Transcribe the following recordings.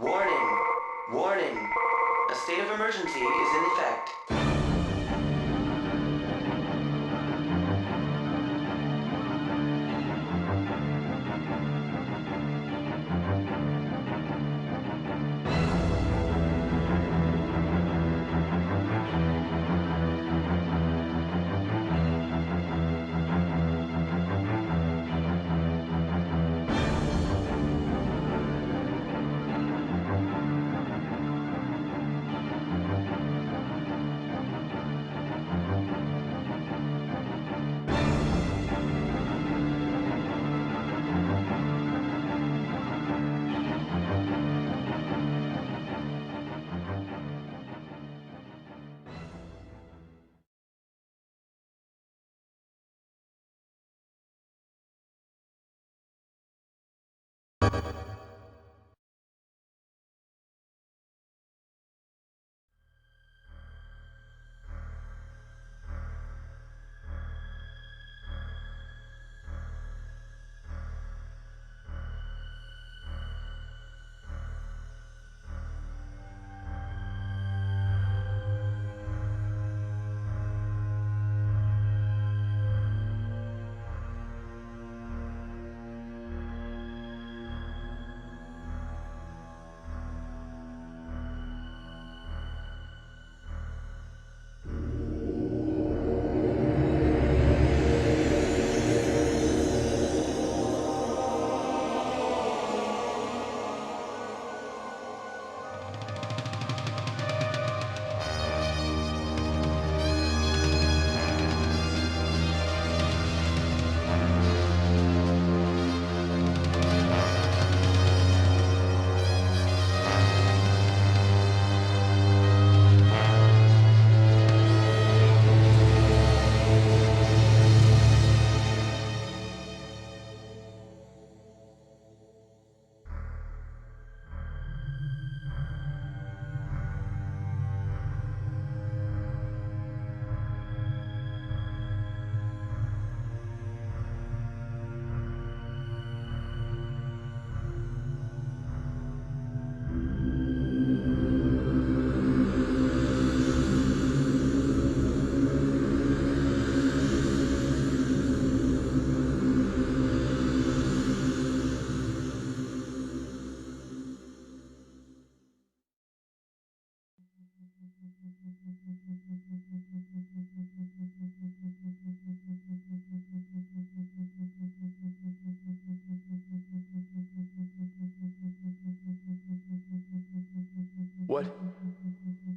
Warning! Warning! A state of emergency is in effect.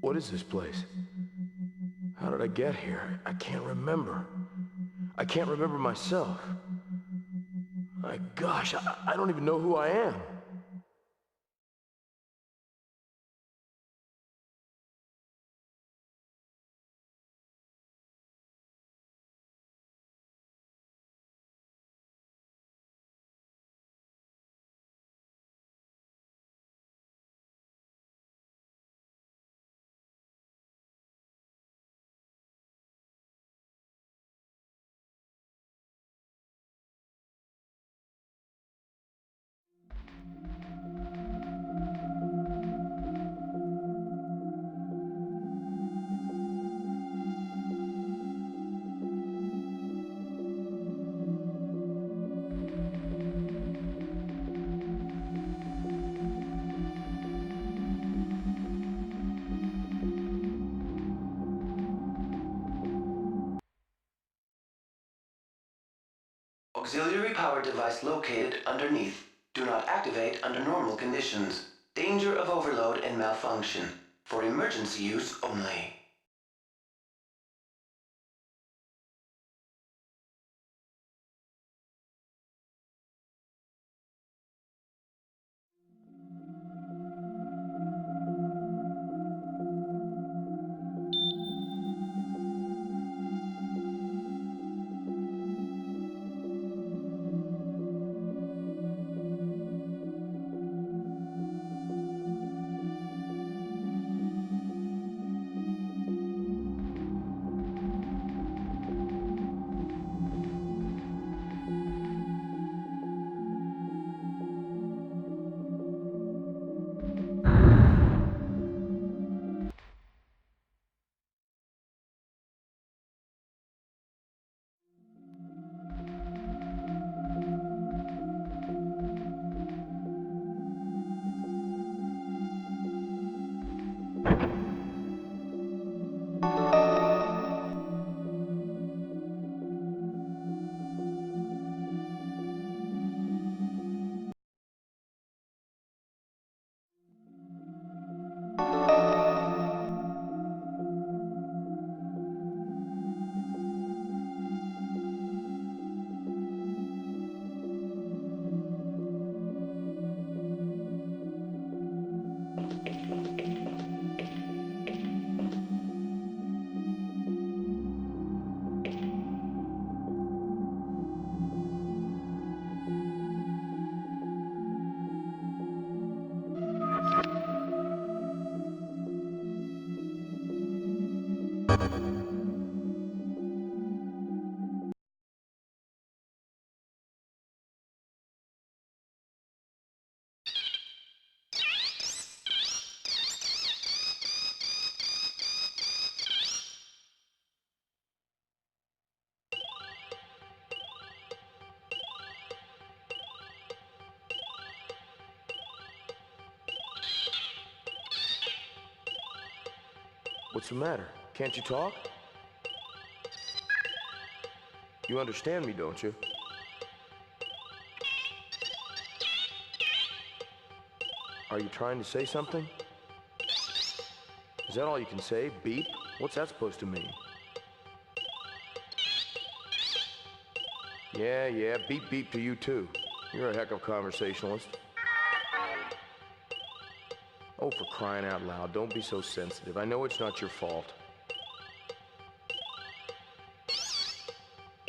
What is this place? How did I get here? I can't remember. I can't remember myself. My gosh, I don't even know who I am. Auxiliary power device located underneath. Do not activate under normal conditions. Danger of overload and malfunction. For emergency use only. What's the matter? Can't you talk? You understand me, don't you? Are you trying to say something? Is that all you can say? Beep? What's that supposed to mean? Yeah, beep beep to you too. You're a heck of a conversationalist. Oh, for crying out loud, don't be so sensitive. I know it's not your fault.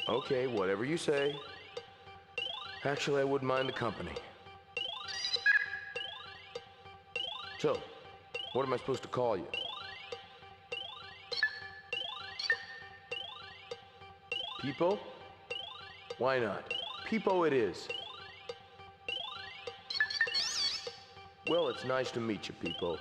Okay, whatever you say. Actually, I wouldn't mind the company. So, what am I supposed to call you? Peepo? Why not? Peepo it is. Well, it's nice to meet you, Peepo.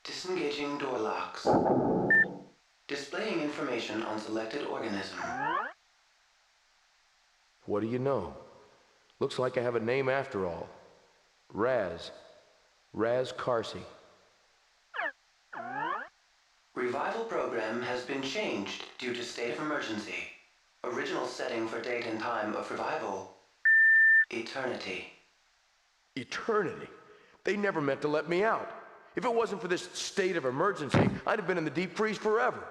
Disengaging door locks. Displaying information on selected organism. What do you know? Looks like I have a name after all. Raz. Raz Karcy. Revival program has been changed due to state of emergency. Original setting for date and time of revival: eternity. Eternity? They never meant to let me out. If it wasn't for this state of emergency, I'd have been in the deep freeze forever.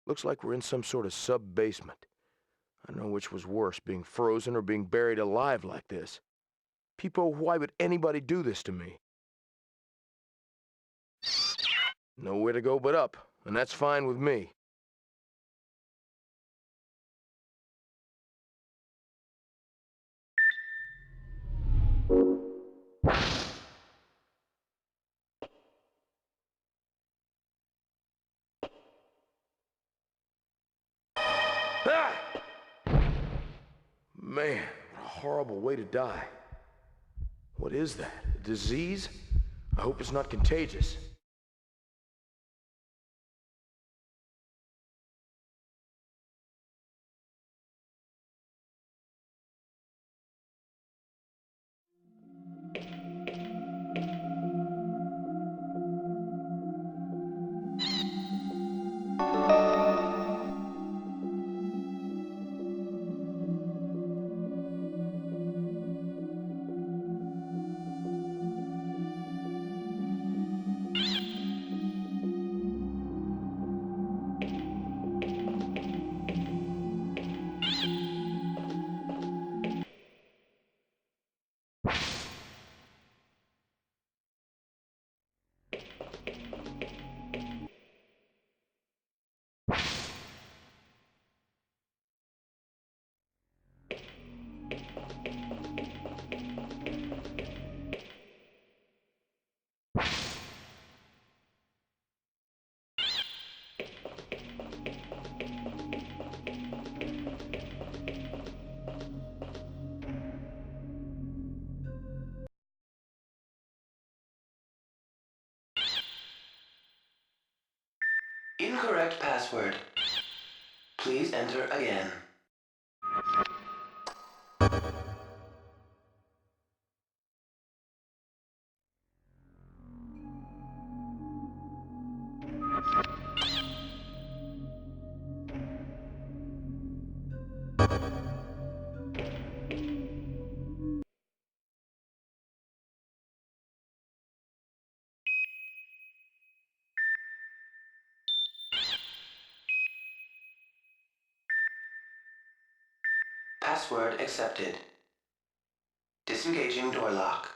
Looks like we're in some sort of sub-basement. I don't know which was worse, being frozen or being buried alive like this. People, why would anybody do this to me? Nowhere to go but up, and that's fine with me. Ah! Man, what a horrible way to die. What is that? A disease? I hope it's not contagious. Incorrect password. Please enter again. Password accepted. Disengaging door lock.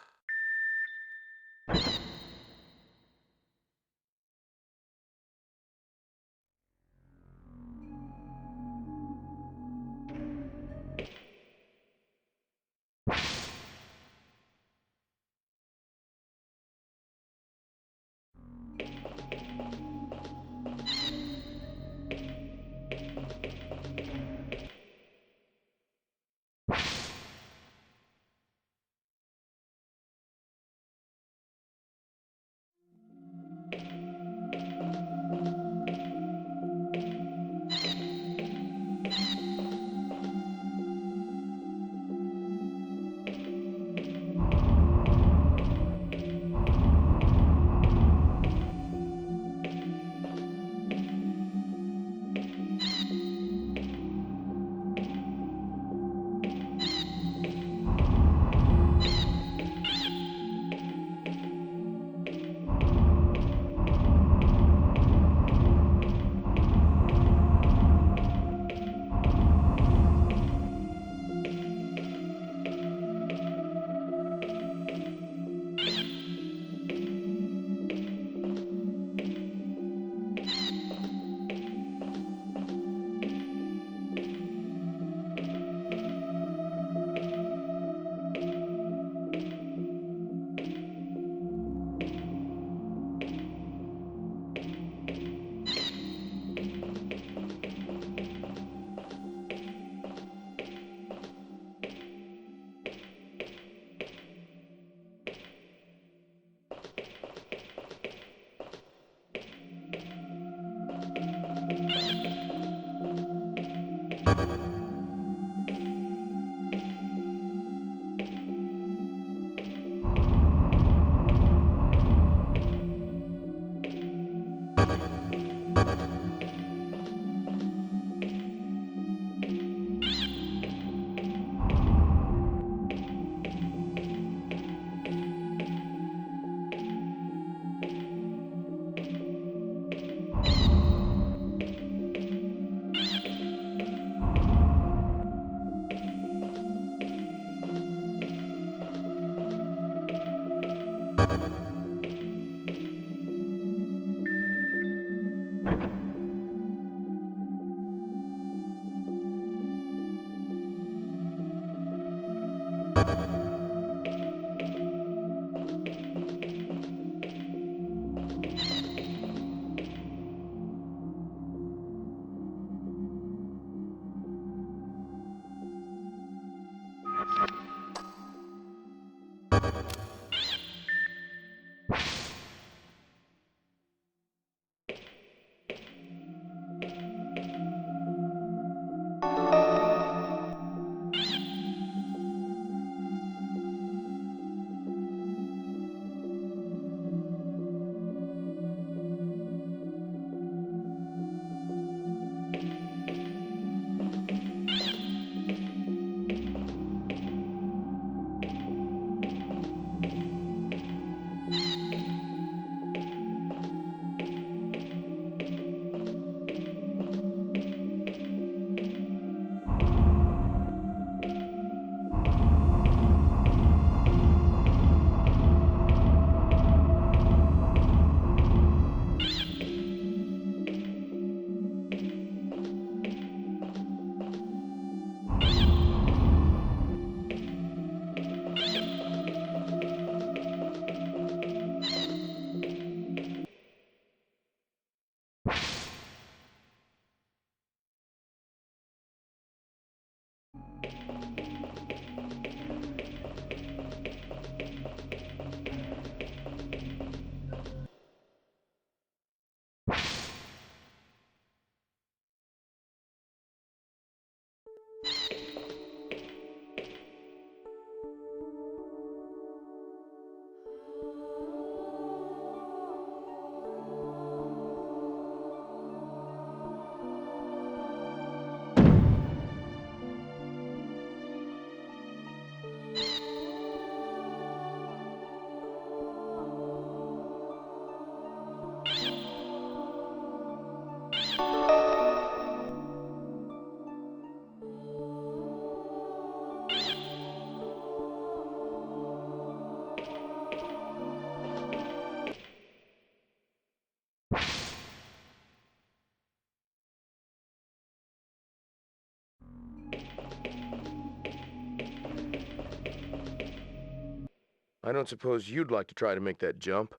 I don't suppose you'd like to try to make that jump?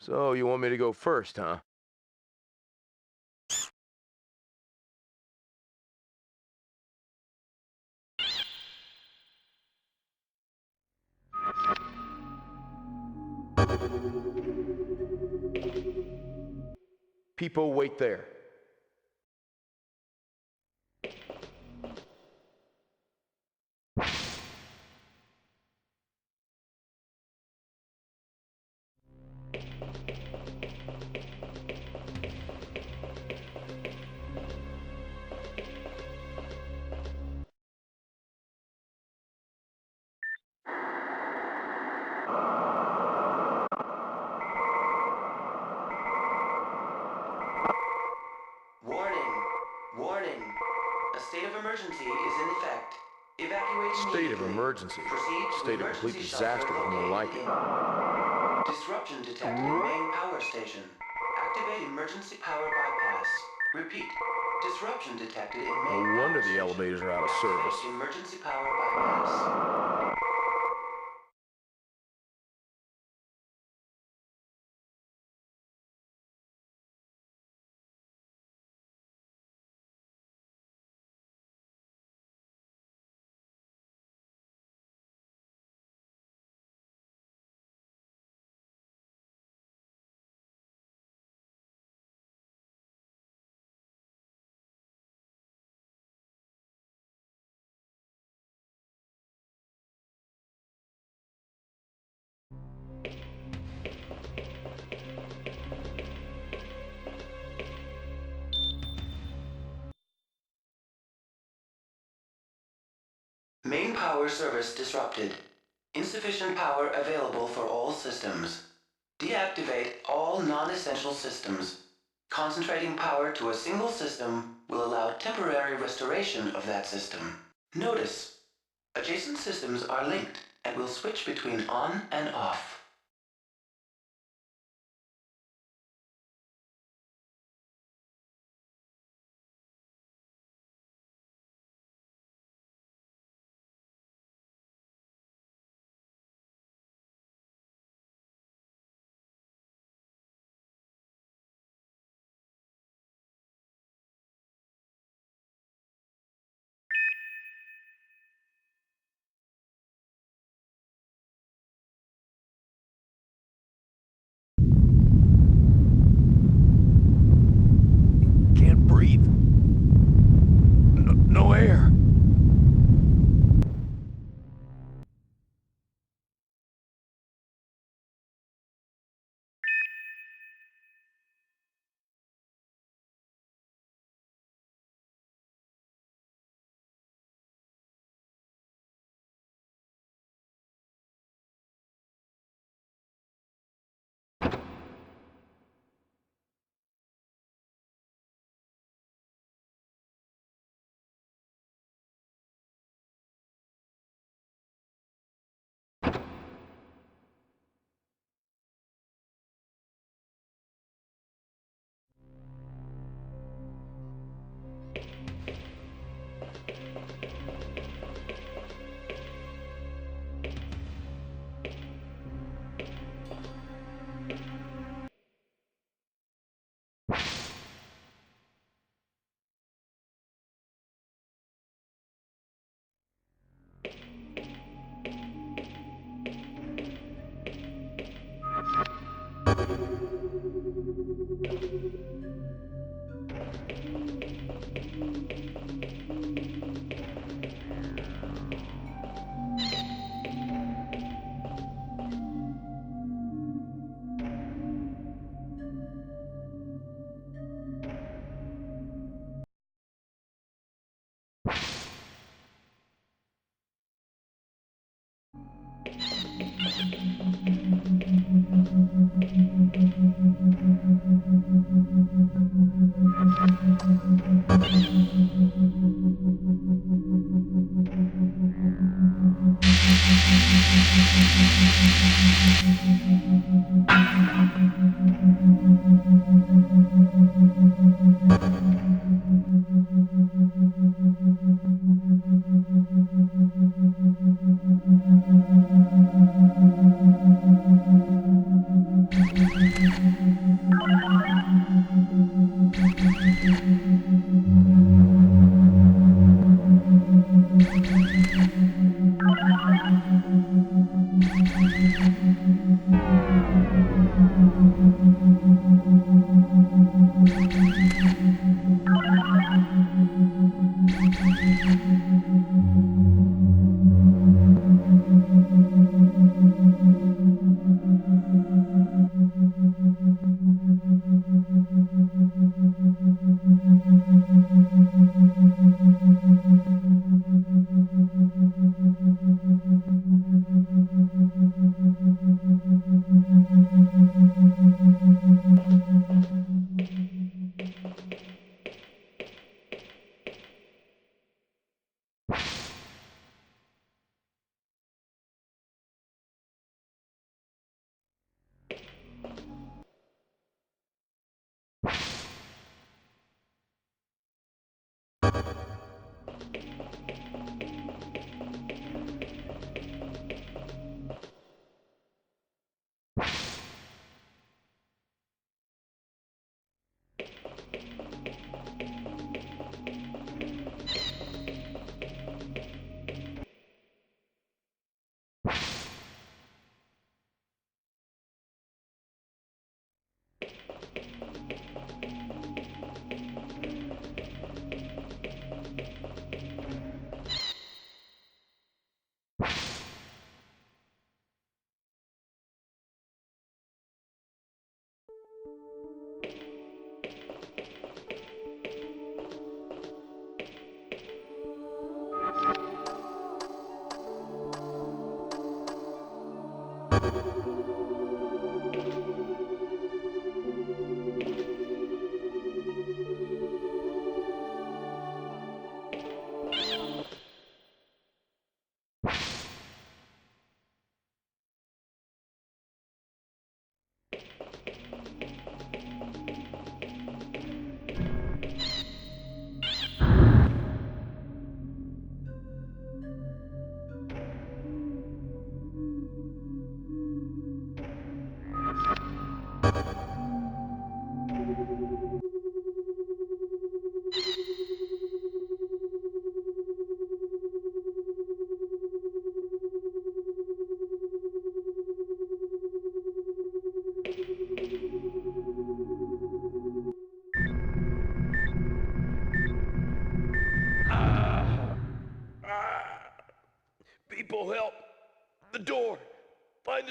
So, you want me to go first, huh? People, wait there. Warning. A state of emergency is in effect. Evacuate State of immediately. emergency. Proceed to State of emergency complete shelter disaster would more like located it. Disruption detected in main power station. Activate emergency power bypass. Repeat. Disruption detected in main No wonder power the station. elevators are out of service. Activate emergency power bypass. Main power service disrupted. Insufficient power available for all systems. Deactivate all non-essential systems. Concentrating power to a single system will allow temporary restoration of that system. Notice, adjacent systems are linked and will switch between on and off. Can't breathe. No air.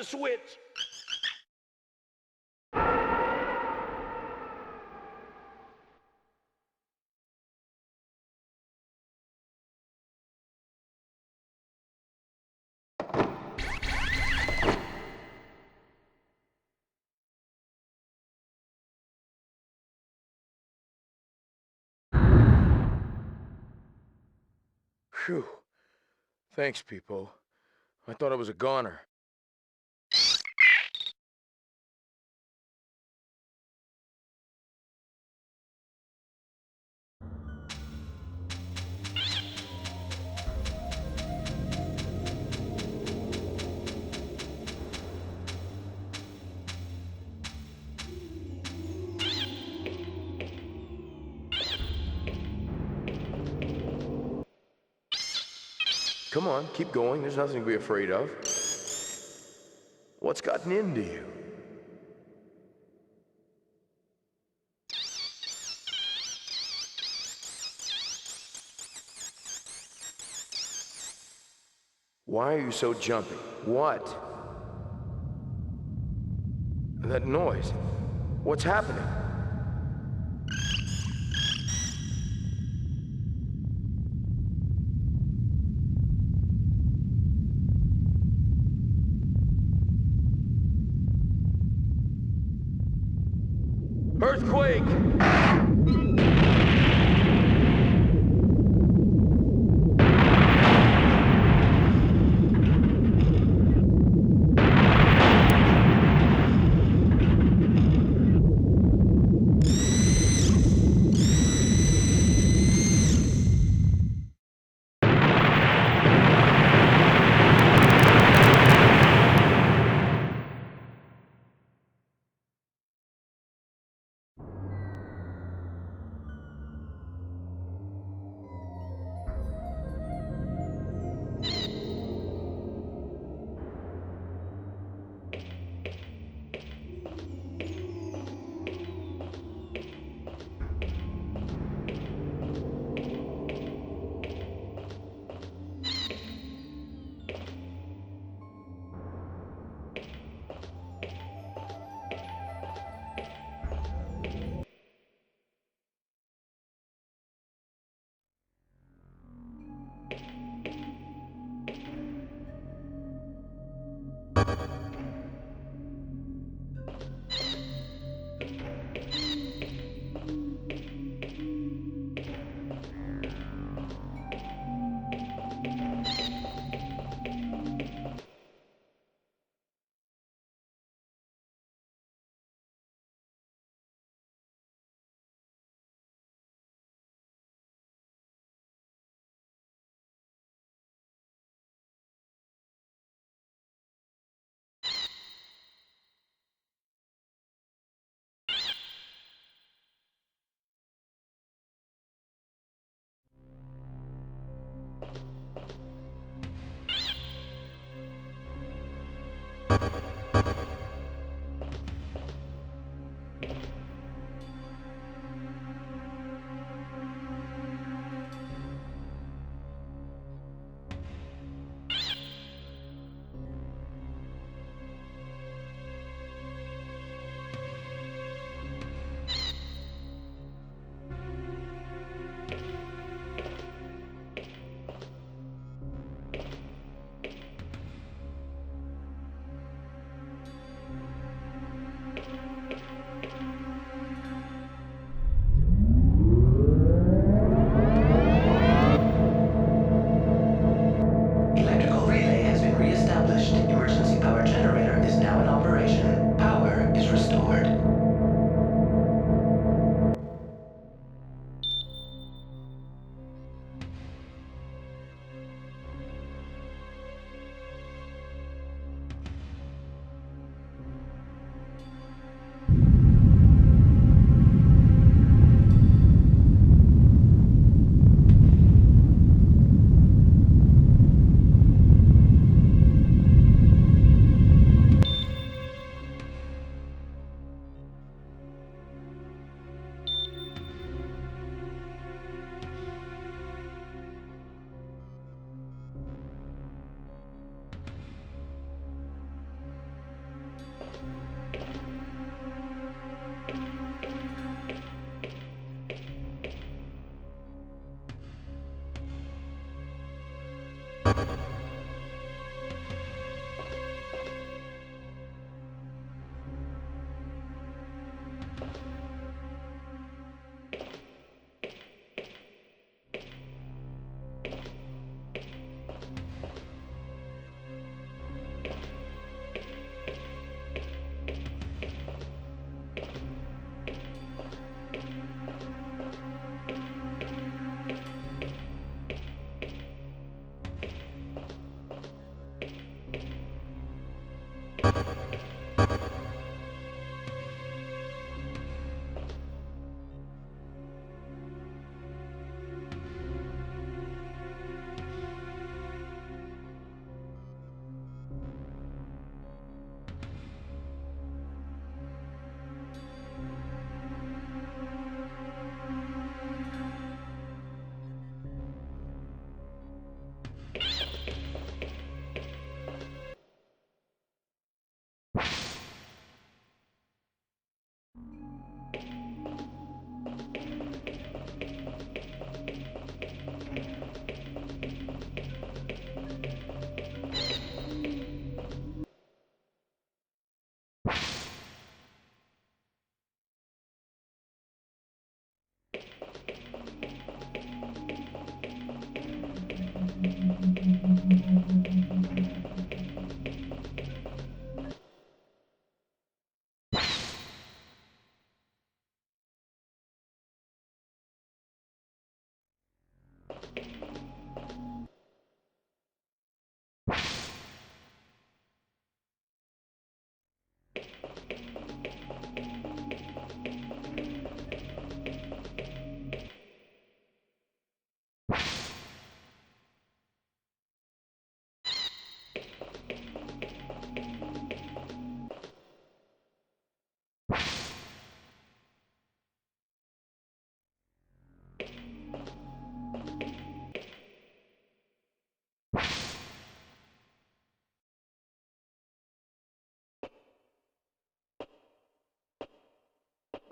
switch! Phew. Thanks, people. I thought I was a goner. Come on, keep going. There's nothing to be afraid of. What's gotten into you? Why are you so jumpy? What? That noise. What's happening? Earthquake!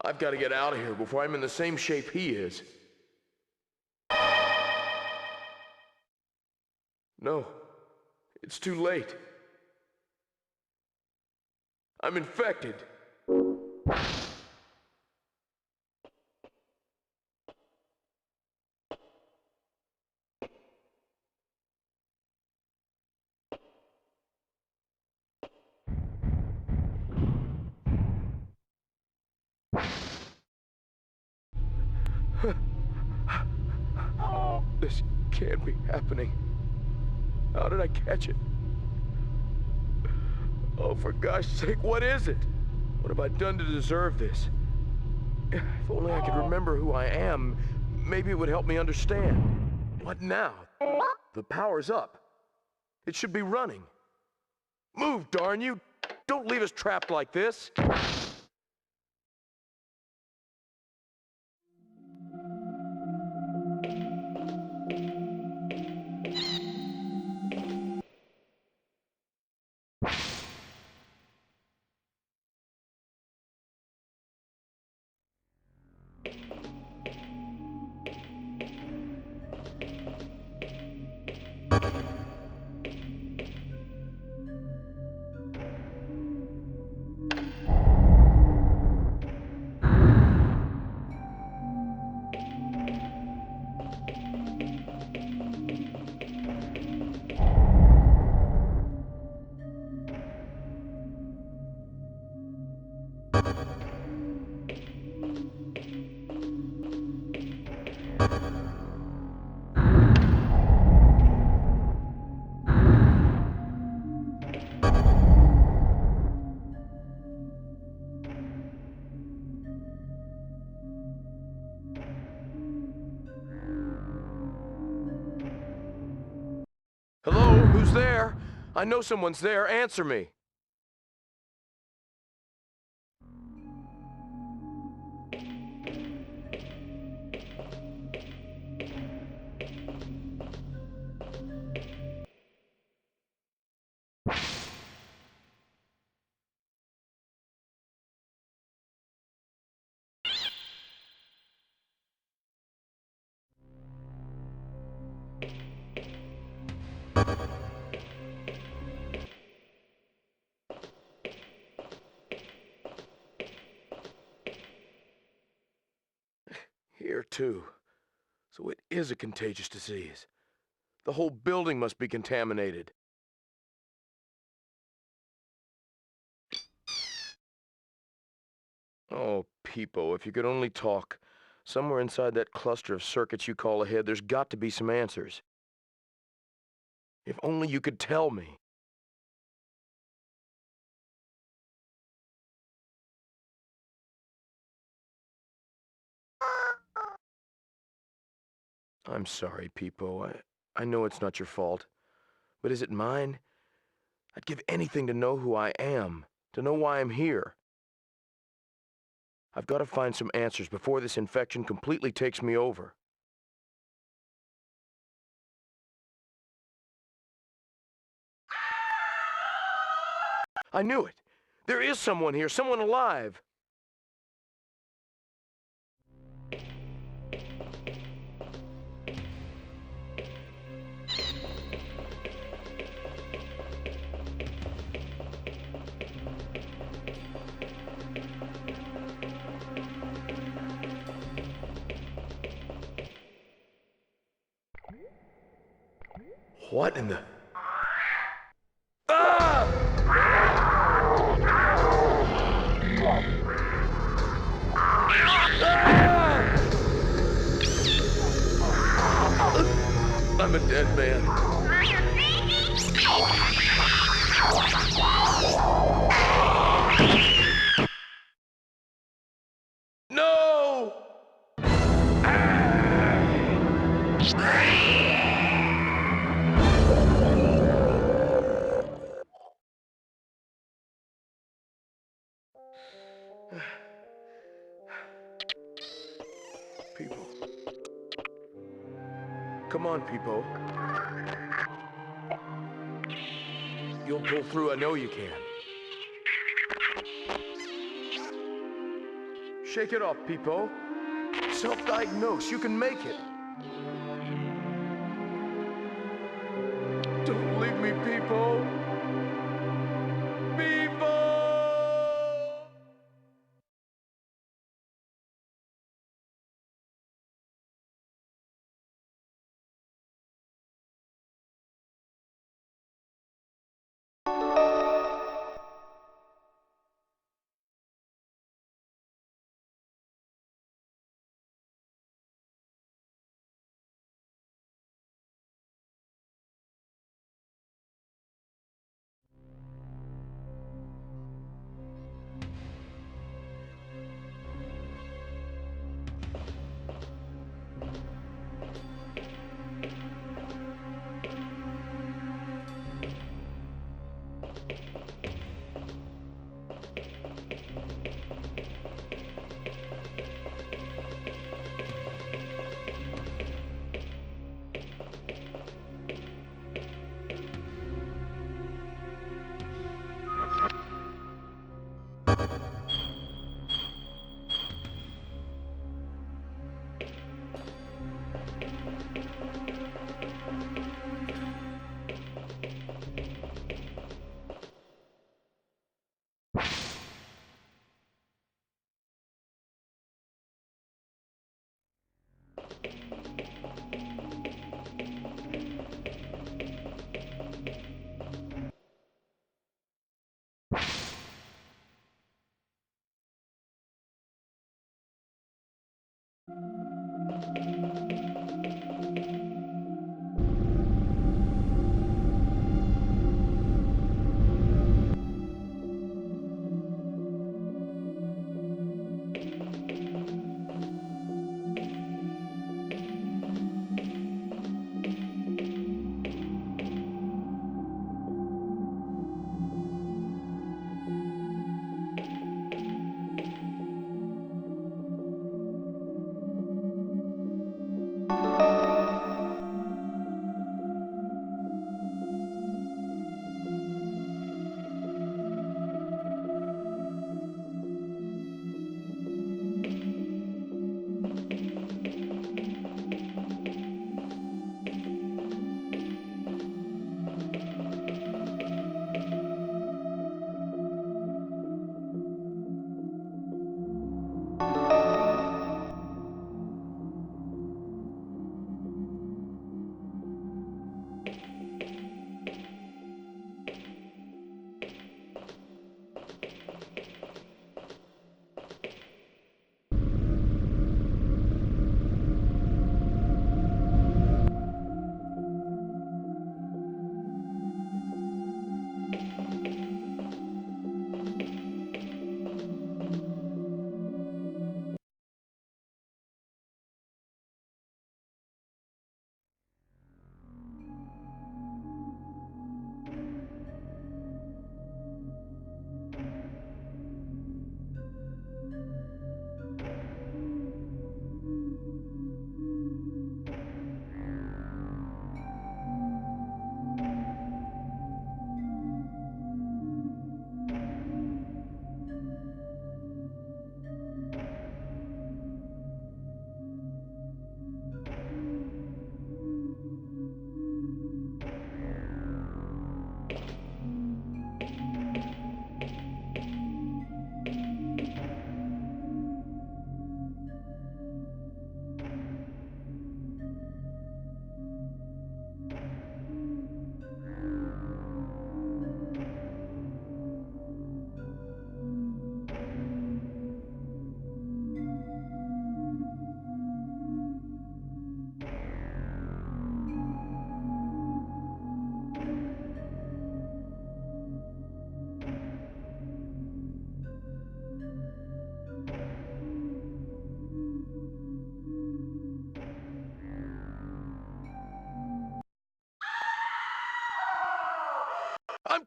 I've got to get out of here before I'm in the same shape he is. No, it's too late. I'm infected. This can't be happening. How did I catch it? Oh, for gosh sake, what is it? What have I done to deserve this? If only I could remember who I am, maybe it would help me understand. What now? The power's up. It should be running. Move, darn you! Don't leave us trapped like this! Hello? Who's there? I know someone's there. Answer me. Here, too. So it is a contagious disease. The whole building must be contaminated. Oh, Peepo, if you could only talk. Somewhere inside that cluster of circuits you call a head, there's got to be some answers. If only you could tell me. I'm sorry, Peepo. I know it's not your fault. But is it mine? I'd give anything to know who I am, to know why I'm here. I've got to find some answers before this infection completely takes me over. I knew it! There is someone here, someone alive! What in the... Ah! I'm a dead man. No! People. Come on, people. You'll pull through, I know you can. Shake it off, people. Self-diagnose, you can make it. Don't leave me, people. People!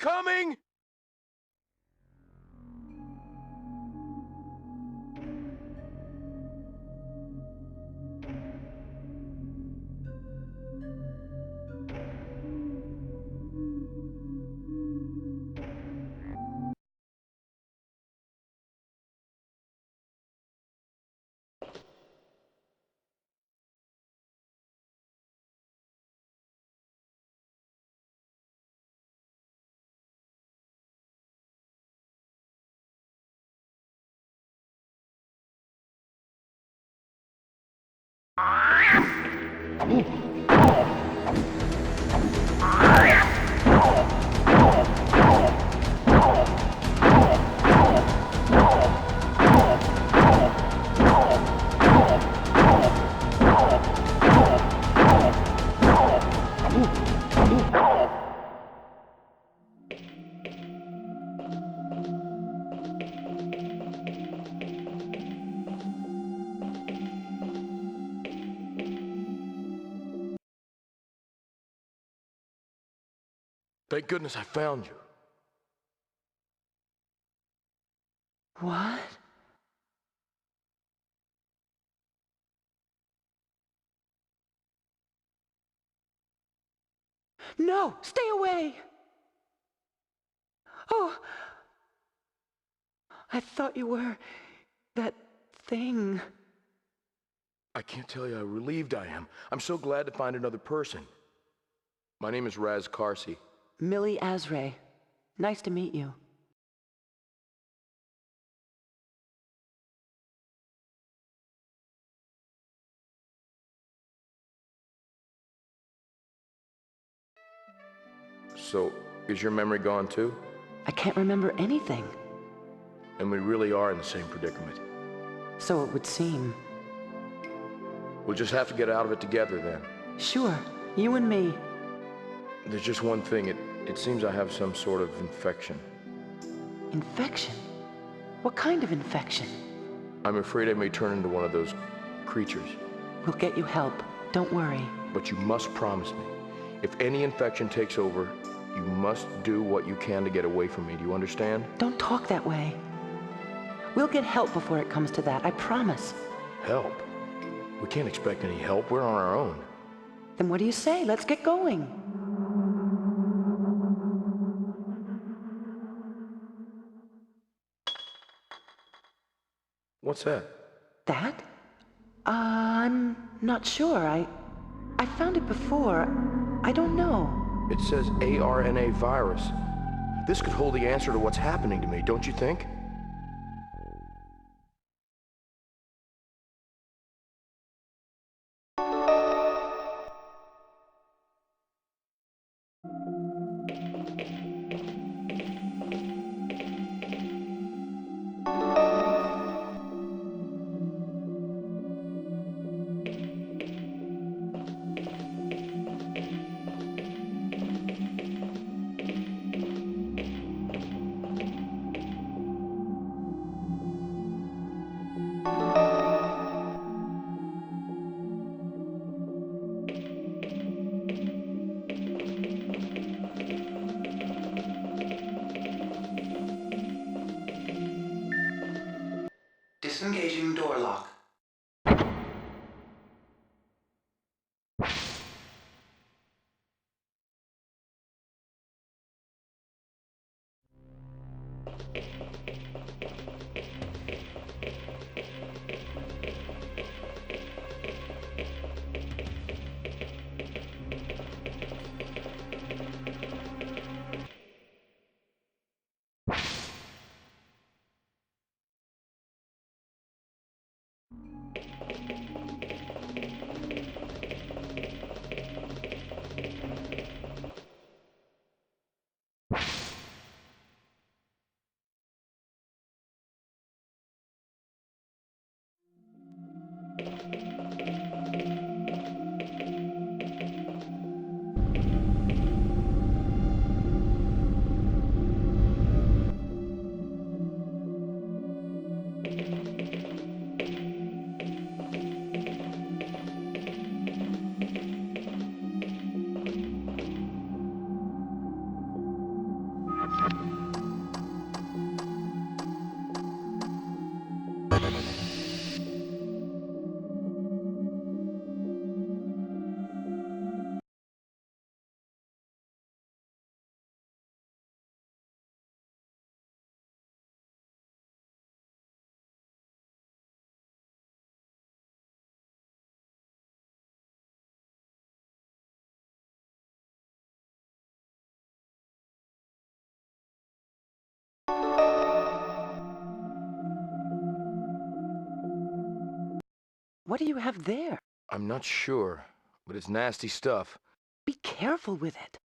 coming! Thank goodness I found you. What? No! Stay away! Oh! I thought you were... that thing. I can't tell you how relieved I am. I'm so glad to find another person. My name is Raz Karcy. Millie Azray. Nice to meet you. So, is your memory gone too? I can't remember anything. And we really are in the same predicament. So it would seem. We'll just have to get out of it together then. Sure, you and me. There's just one thing. It seems I have some sort of infection. Infection? What kind of infection? I'm afraid I may turn into one of those creatures. We'll get you help. Don't worry. But you must promise me, if any infection takes over, you must do what you can to get away from me. Do you understand? Don't talk that way. We'll get help before it comes to that, I promise. Help? We can't expect any help. We're on our own. Then what do you say? Let's get going. What's that? That? I'm not sure. I found it before. I don't know. It says ARNA virus. This could hold the answer to what's happening to me, don't you think? Disengaging door lock. What do you have there? I'm not sure, but it's nasty stuff. Be careful with it.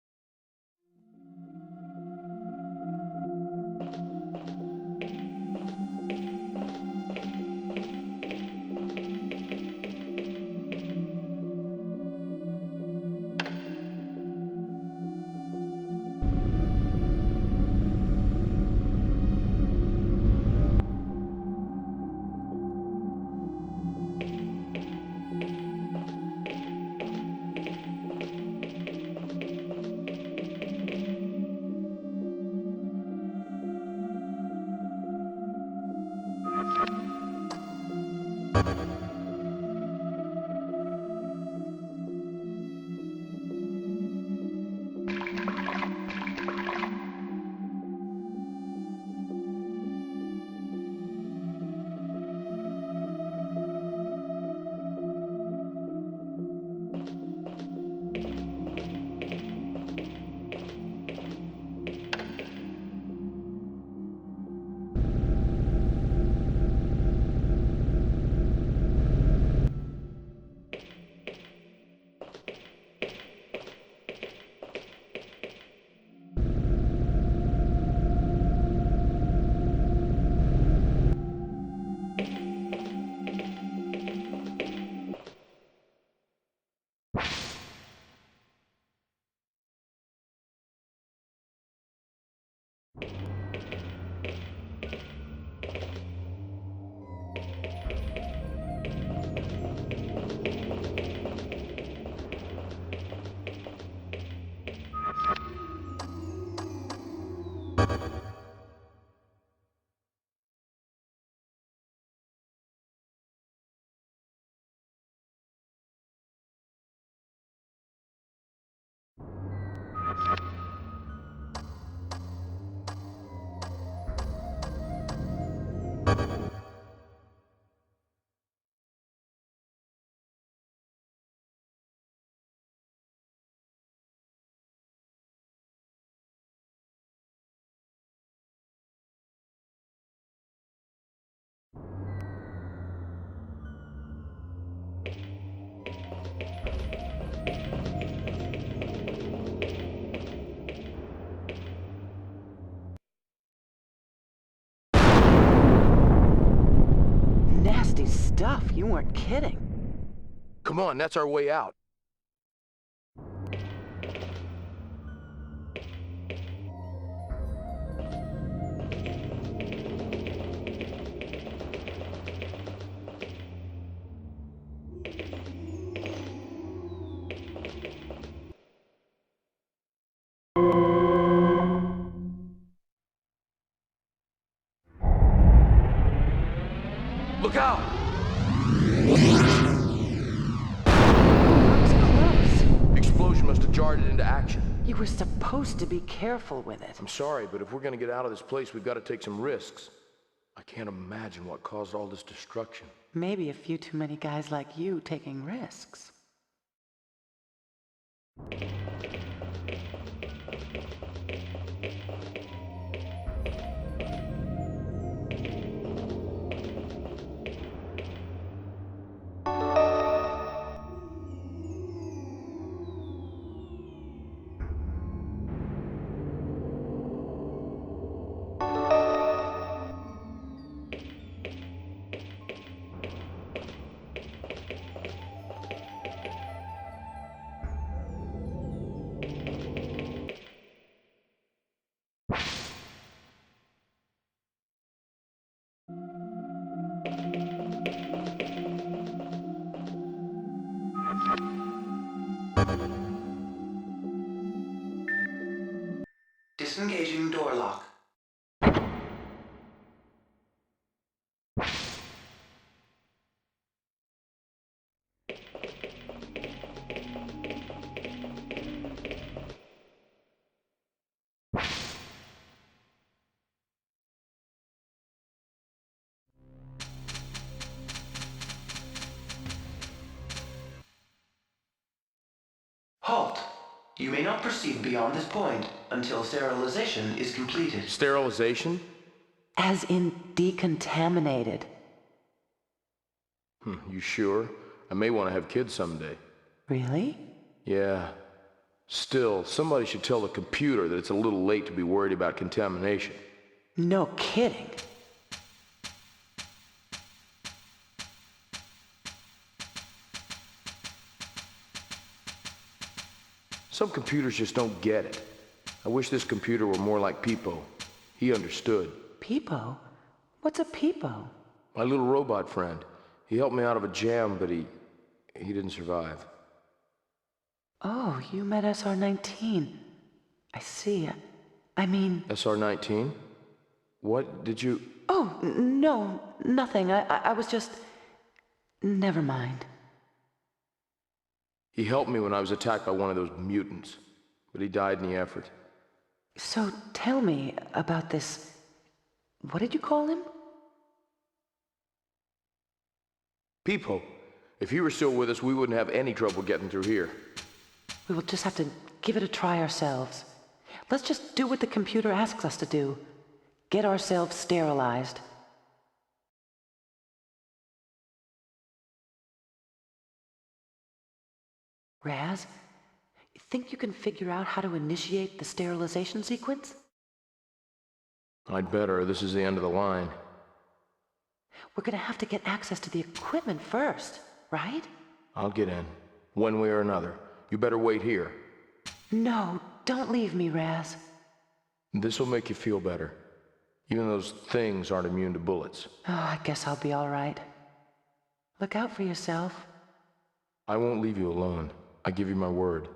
Nasty stuff, you weren't kidding. Come on, that's our way out. Look out! Explosion must have jarred it into action. You were supposed to be careful with it. I'm sorry, but if we're gonna get out of this place, we've got to take some risks. I can't imagine what caused all this destruction. Maybe a few too many guys like you taking risks. Disengaging door lock. Halt. You may not proceed beyond this point until sterilization is completed. Sterilization? As in decontaminated. You sure? I may want to have kids someday. Really? Yeah. Still, somebody should tell the computer that it's a little late to be worried about contamination. No kidding. Some computers just don't get it. I wish this computer were more like Peepo. He understood. Peepo? What's a peepo? My little robot friend. He helped me out of a jam, but he didn't survive. Oh, you met SR-19. I see. I mean... SR-19? What did you... Oh, no, nothing. I was just... Never mind. He helped me when I was attacked by one of those mutants, but he died in the effort. So tell me about this... What did you call him? Peepo. If he were still with us, we wouldn't have any trouble getting through here. We will just have to give it a try ourselves. Let's just do what the computer asks us to do. Get ourselves sterilized. Raz, you think you can figure out how to initiate the sterilization sequence? I'd better. This is the end of the line. We're gonna have to get access to the equipment first, right? I'll get in. One way or another. You better wait here. No, don't leave me, Raz. This'll make you feel better. Even those things aren't immune to bullets. Oh, I guess I'll be all right. Look out for yourself. I won't leave you alone. I give you my word.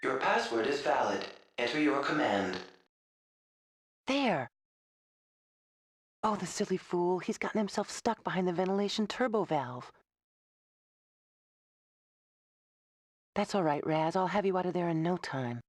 Your password is valid. Enter your command. There! Oh, the silly fool. He's gotten himself stuck behind the ventilation turbo valve. That's all right, Raz. I'll have you out of there in no time.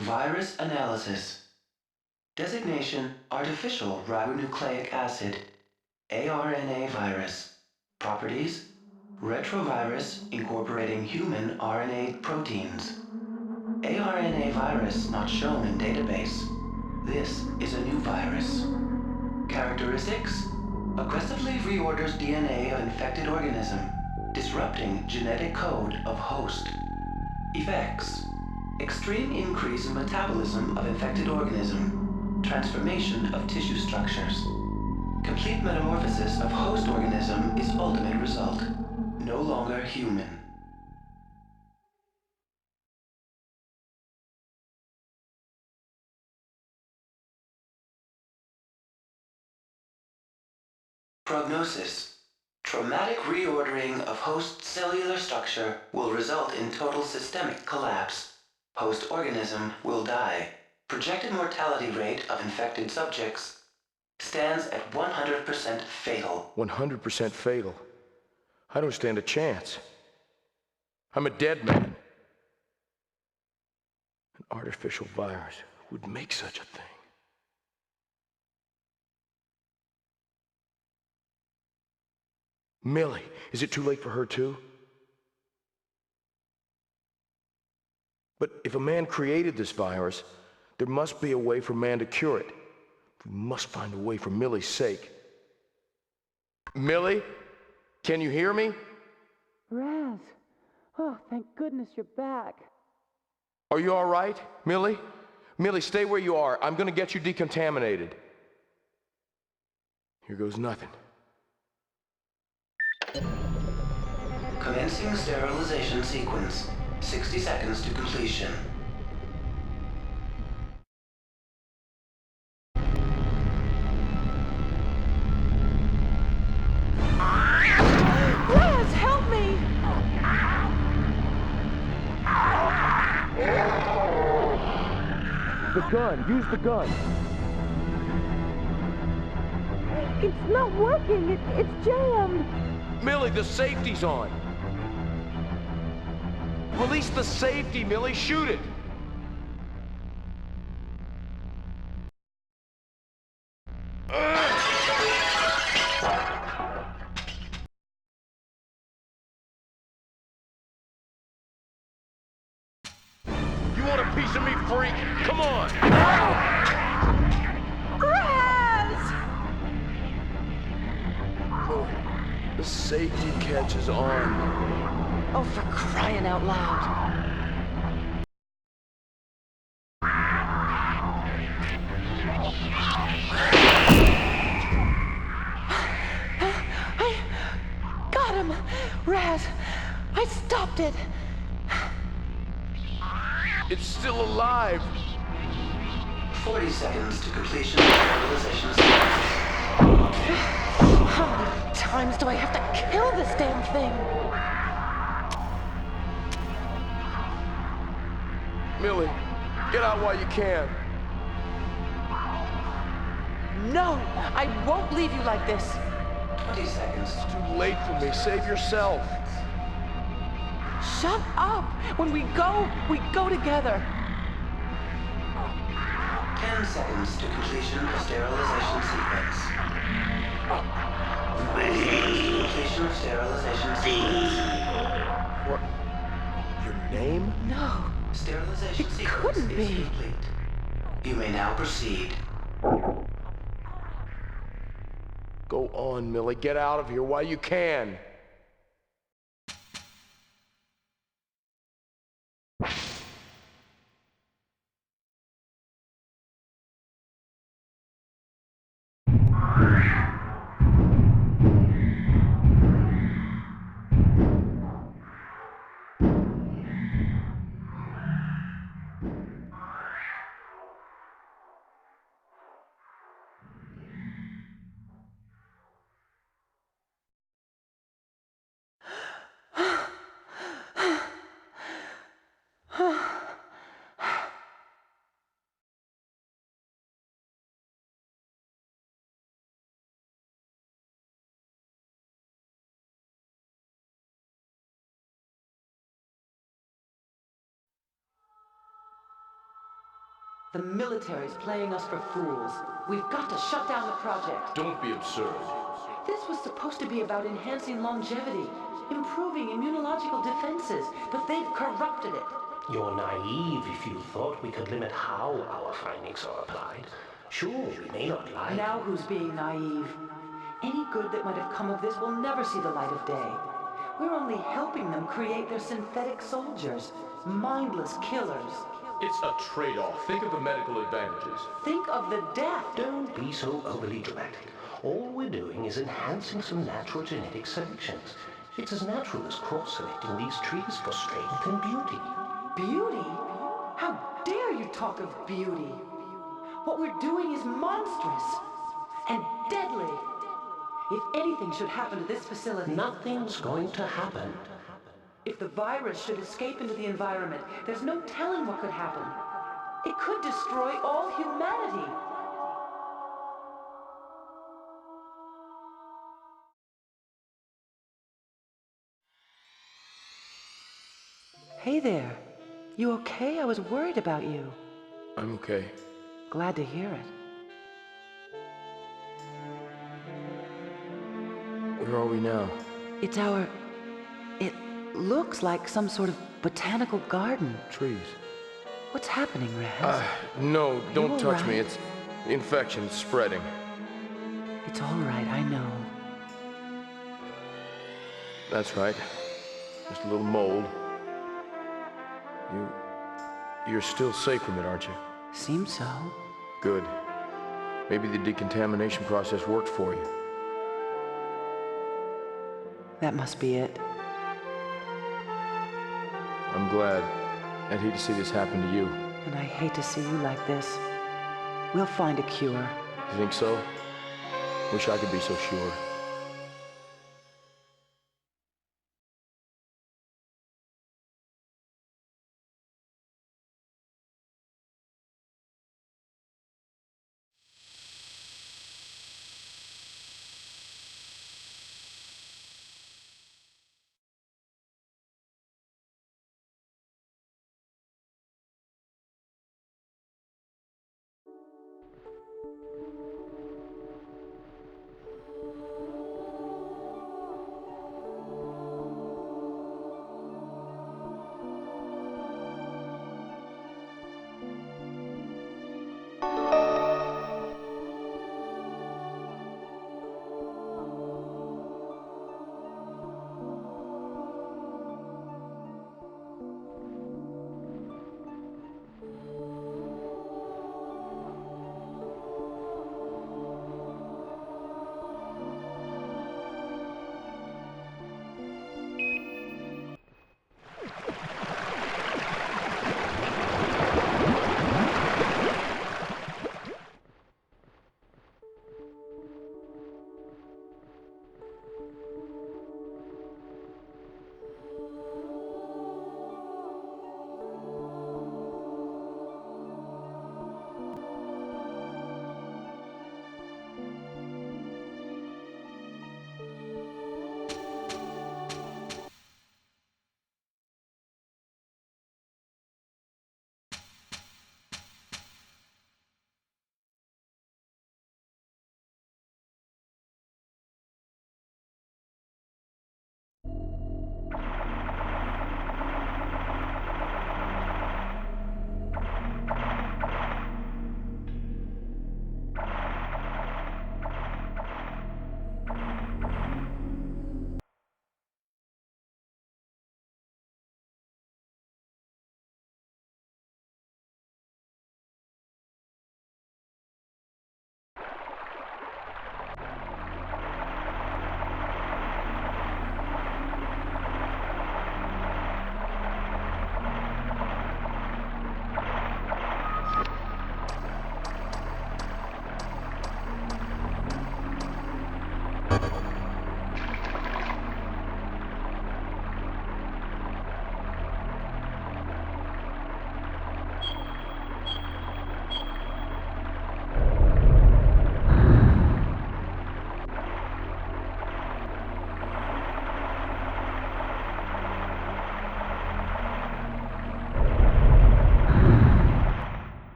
Virus analysis. Designation artificial ribonucleic acid. ARNA virus. Properties: retrovirus incorporating human RNA proteins. ARNA virus not shown in database. This is a new virus. Characteristics: aggressively reorders DNA of infected organism, disrupting genetic code of host. Effects: extreme increase in metabolism of infected organism, transformation of tissue structures. Complete metamorphosis of host organism is ultimate result. No longer human. Prognosis. Traumatic reordering of host cellular structure will result in total systemic collapse. Host organism will die. Projected mortality rate of infected subjects stands at 100% fatal. 100% fatal? I don't stand a chance. I'm a dead man. An artificial virus would make such a thing. Millie, is it too late for her too? But if a man created this virus, there must be a way for man to cure it. We must find a way for Millie's sake. Millie? Can you hear me? Raz. Oh, thank goodness you're back. Are you all right, Millie? Millie, stay where you are. I'm gonna get you decontaminated. Here goes nothing. Commencing sterilization sequence. 60 seconds to completion. Raz, help me! The gun! Use the gun! It's not working. It's jammed. Millie, the safety's on! Release the safety, Millie! Shoot it! You want a piece of me, freak? Come on! Raz! The safety catch is on. Oh, for crying out loud. I got him! Raz, I stopped it! It's still alive! 40 seconds to completion of sterilization sequence. How many times do I have to kill this damn thing? Millie, get out while you can. No, I won't leave you like this. 20 seconds. It's too late for me. Save yourself. Shut up! When we go together. 10 seconds to completion of sterilization sequence. 5 seconds to completion of sterilization sequence. What? Your name? No, Sterilization it sequence couldn't is be. complete. You may now proceed. Go on, Millie. Get out of here while you can. The military's playing us for fools. We've got to shut down the project. Don't be absurd. This was supposed to be about enhancing longevity, improving immunological defenses, but they've corrupted it. You're naive if you thought we could limit how our findings are applied. Sure, we may not like... Now who's being naive? Any good that might have come of this will never see the light of day. We're only helping them create their synthetic soldiers, mindless killers. It's a trade-off. Think of the medical advantages. Think of the death. Don't be so overly dramatic. All we're doing is enhancing some natural genetic selections. It's as natural as cross-selecting these trees for strength and beauty. Beauty? How dare you talk of beauty? What we're doing is monstrous and deadly. If anything should happen to this facility... Nothing's going to happen. If the virus should escape into the environment, there's no telling what could happen. It could destroy all humanity. Hey there. You okay? I was worried about you. I'm okay. Glad to hear it. Where are we now? It's our... It looks like some sort of botanical garden. Trees. What's happening, Raz? No, don't You touch me. alright? It's... The infection's spreading. It's all right, I know. That's right. Just a little mold. You're still safe from it, aren't you? Seems so. Good. Maybe the decontamination process worked for you. That must be it. I'm glad. I'd hate to see this happen to you. And I hate to see you like this. We'll find a cure. You think so? Wish I could be so sure.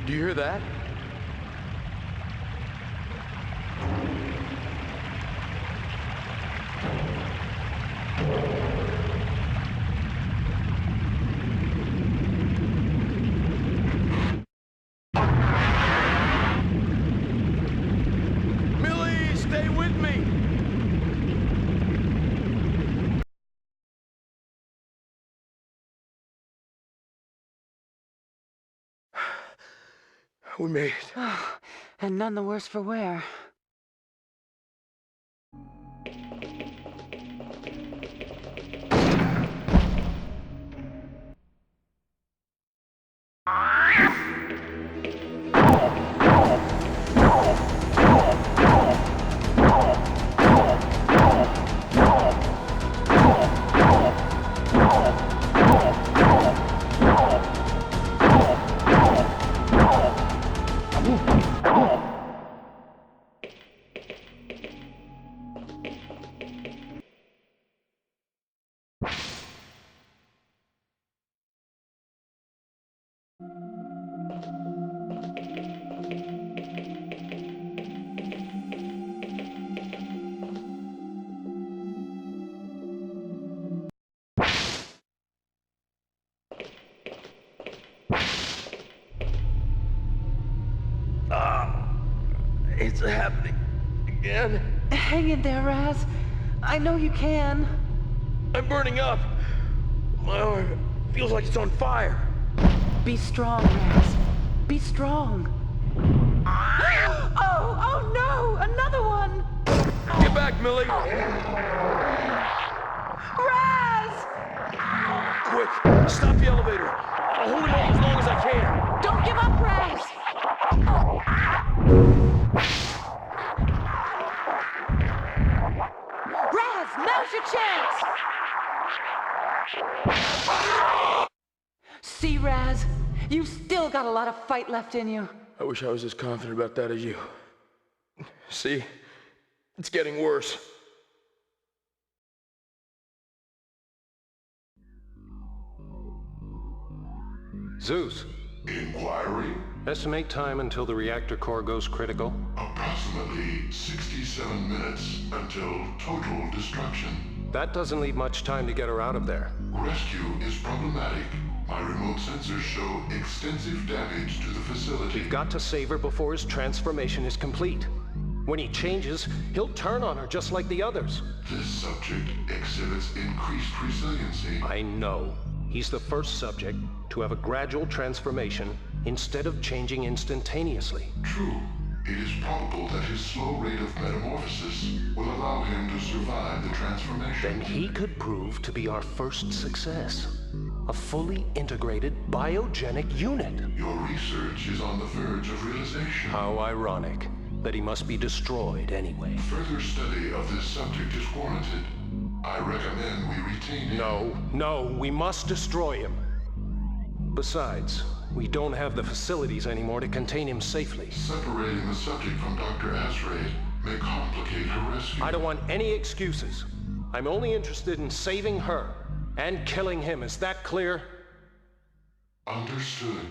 Do you hear that? Millie, stay with me! We made it. Oh, and none the worse for wear. It's happening again. Hang in there, Raz. I know you can. I'm burning up. My arm feels like it's on fire. Be strong, Raz. Be strong. Oh no! Another one! Get back, Millie. Raz! Quick, stop the elevator. I'll hold him off as long as I can. Don't give up, Raz! Raz, now's your chance! See, Raz? You've still got a lot of fight left in you. I wish I was as confident about that as you. See? It's getting worse. Zeus, Inquiry? estimate time until the reactor core goes critical. Approximately 67 minutes until total destruction. That doesn't leave much time to get her out of there. Rescue is problematic. My remote sensors show extensive damage to the facility. We've got to save her before his transformation is complete. When he changes, he'll turn on her just like the others. This subject exhibits increased resiliency. I know. He's the first subject to have a gradual transformation instead of changing instantaneously. True. It is probable that his slow rate of metamorphosis will allow him to survive the transformation. Then he could prove to be our first success. A fully integrated biogenic unit. Your research is on the verge of realization. How ironic that he must be destroyed anyway. Further study of this subject is warranted. I recommend we retain him. No, we must destroy him. Besides, we don't have the facilities anymore to contain him safely. Separating the subject from Dr. Azraid may complicate her rescue. I don't want any excuses. I'm only interested in saving her and killing him. Is that clear? Understood.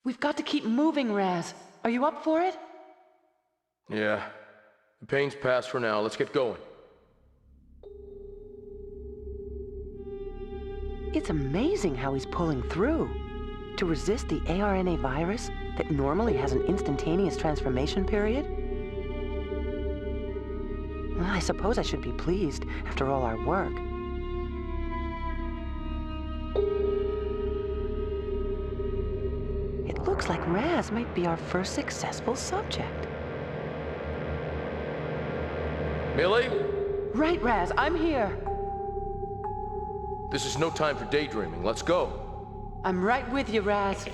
We've got to keep moving, Raz. Are you up for it? Yeah. The pain's past for now. Let's get going. It's amazing how he's pulling through. To resist the ARNA virus that normally has an instantaneous transformation period? Well, I suppose I should be pleased after all our work. It looks like Raz might be our first successful subject. Millie? Right, Raz, I'm here. This is no time for daydreaming. Let's go. I'm right with you, Raz.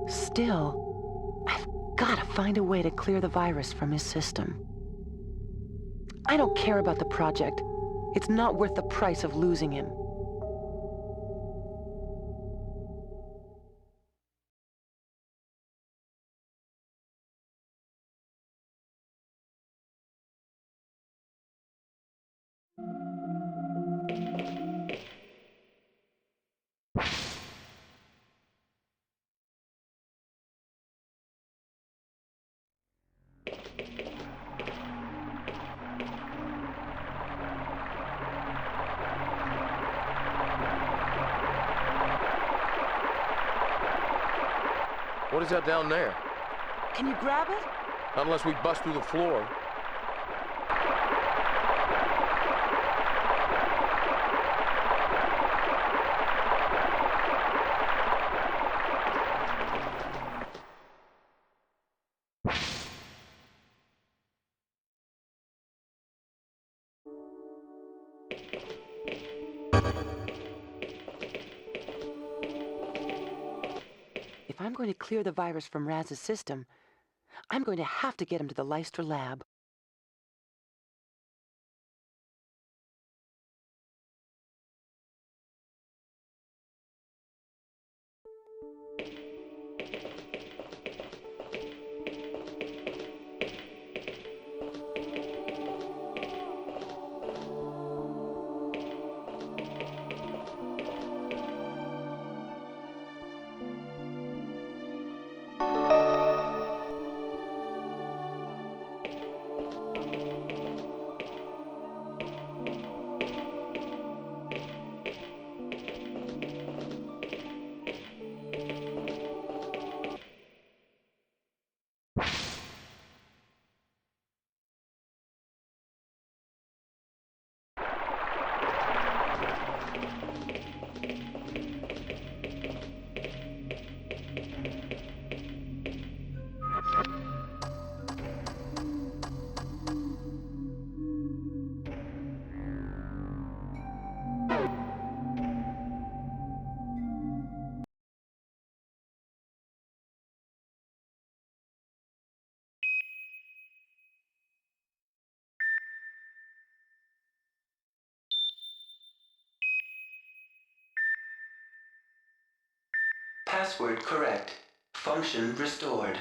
Still, I've gotta find a way to clear the virus from his system. I don't care about the project. It's not worth the price of losing him. What is that down there? Can you grab it? Not unless we bust through the floor. If I'm going to clear the virus from Raz's system, I'm going to have to get him to the Lystra lab. Password correct. Function restored.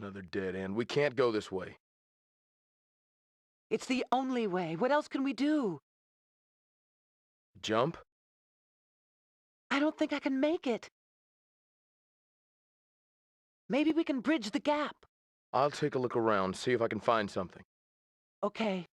Another dead end. We can't go this way. It's the only way. What else can we do? Jump? I don't think I can make it. Maybe we can bridge the gap. I'll take a look around, see if I can find something. Okay.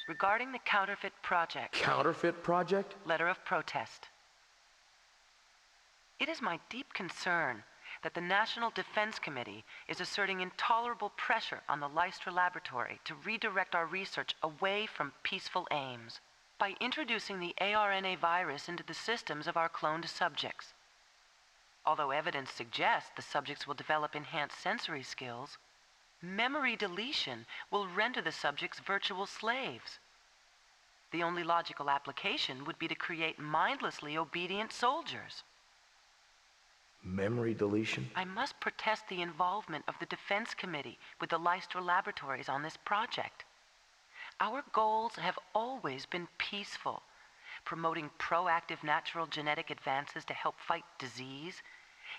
Regarding the counterfeit project. Counterfeit project? Letter of protest. It is my deep concern that the National Defense Committee is asserting intolerable pressure on the Lystra Laboratory to redirect our research away from peaceful aims by introducing the ARNA virus into the systems of our cloned subjects. Although evidence suggests the subjects will develop enhanced sensory skills, memory deletion will render the subjects virtual slaves. The only logical application would be to create mindlessly obedient soldiers. Memory deletion? I must protest the involvement of the Defense Committee with the Lystra Laboratories on this project. Our goals have always been peaceful, promoting proactive natural genetic advances to help fight disease,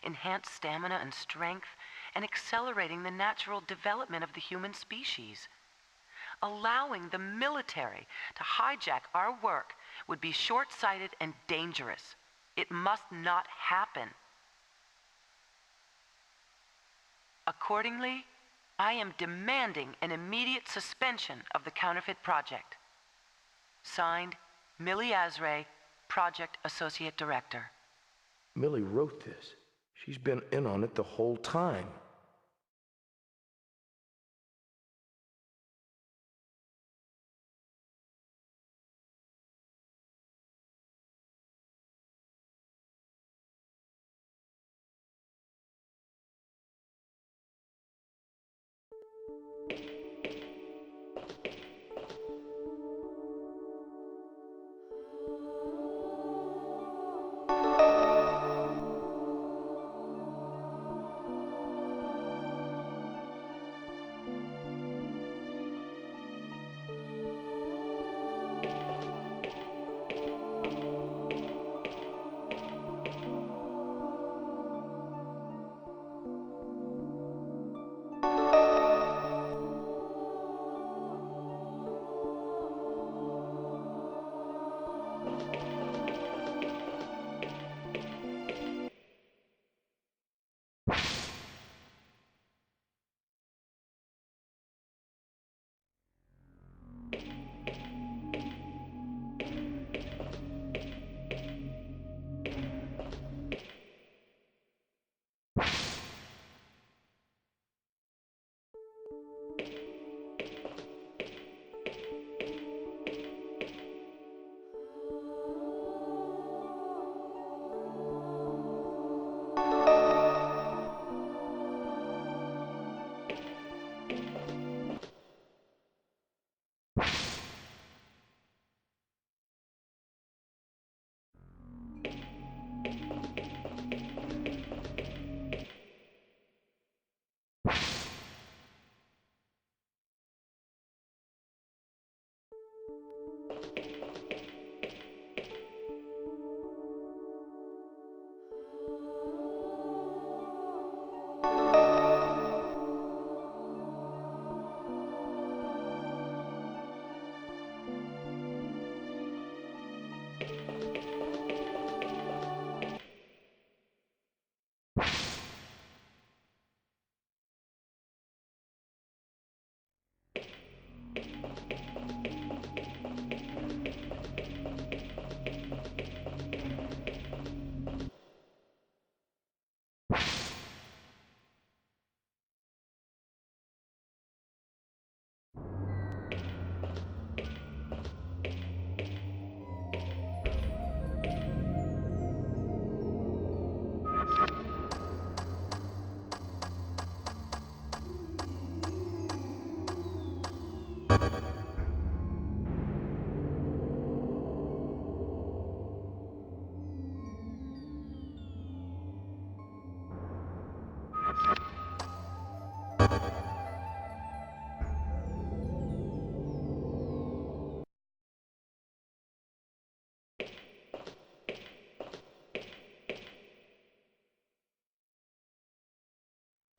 enhance stamina and strength, and accelerating the natural development of the human species. Allowing the military to hijack our work would be short-sighted and dangerous. It must not happen. Accordingly, I am demanding an immediate suspension of the counterfeit project. Signed, Millie Azray, Project Associate Director. Millie wrote this. She's been in on it the whole time.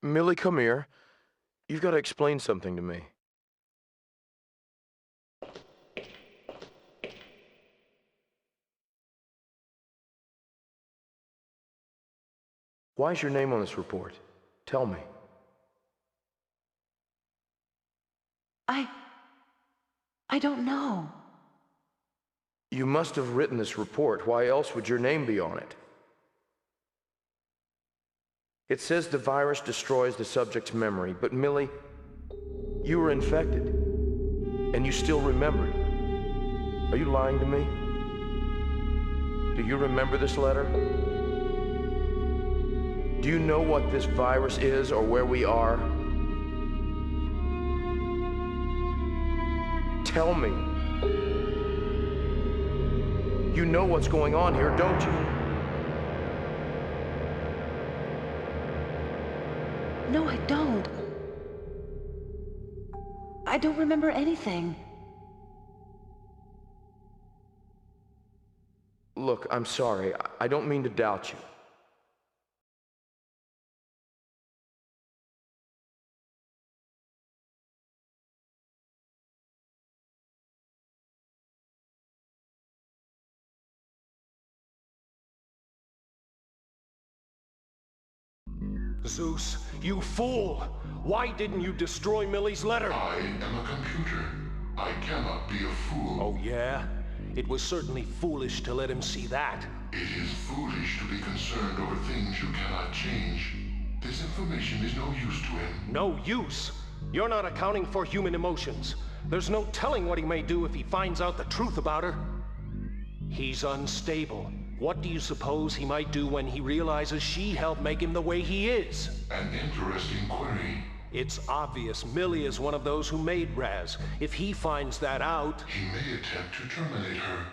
Millie, come here. You've got to explain something to me. Why is your name on this report? Tell me. I don't know. You must have written this report. Why else would your name be on it? It says the virus destroys the subject's memory, but Millie, you were infected, and you still remembered. Are you lying to me? Do you remember this letter? Do you know what this virus is or where we are? Tell me. You know what's going on here, don't you? No, I don't. I don't remember anything. Look, I'm sorry. I don't mean to doubt you. Zeus, you fool! Why didn't you destroy Millie's letter? I am a computer. I cannot be a fool. Oh, yeah? It was certainly foolish to let him see that. It is foolish to be concerned over things you cannot change. This information is no use to him. No use? You're not accounting for human emotions. There's no telling what he may do if he finds out the truth about her. He's unstable. What do you suppose he might do when he realizes she helped make him the way he is? An interesting query. It's obvious Millie is one of those who made Raz. If he finds that out... He may attempt to terminate her.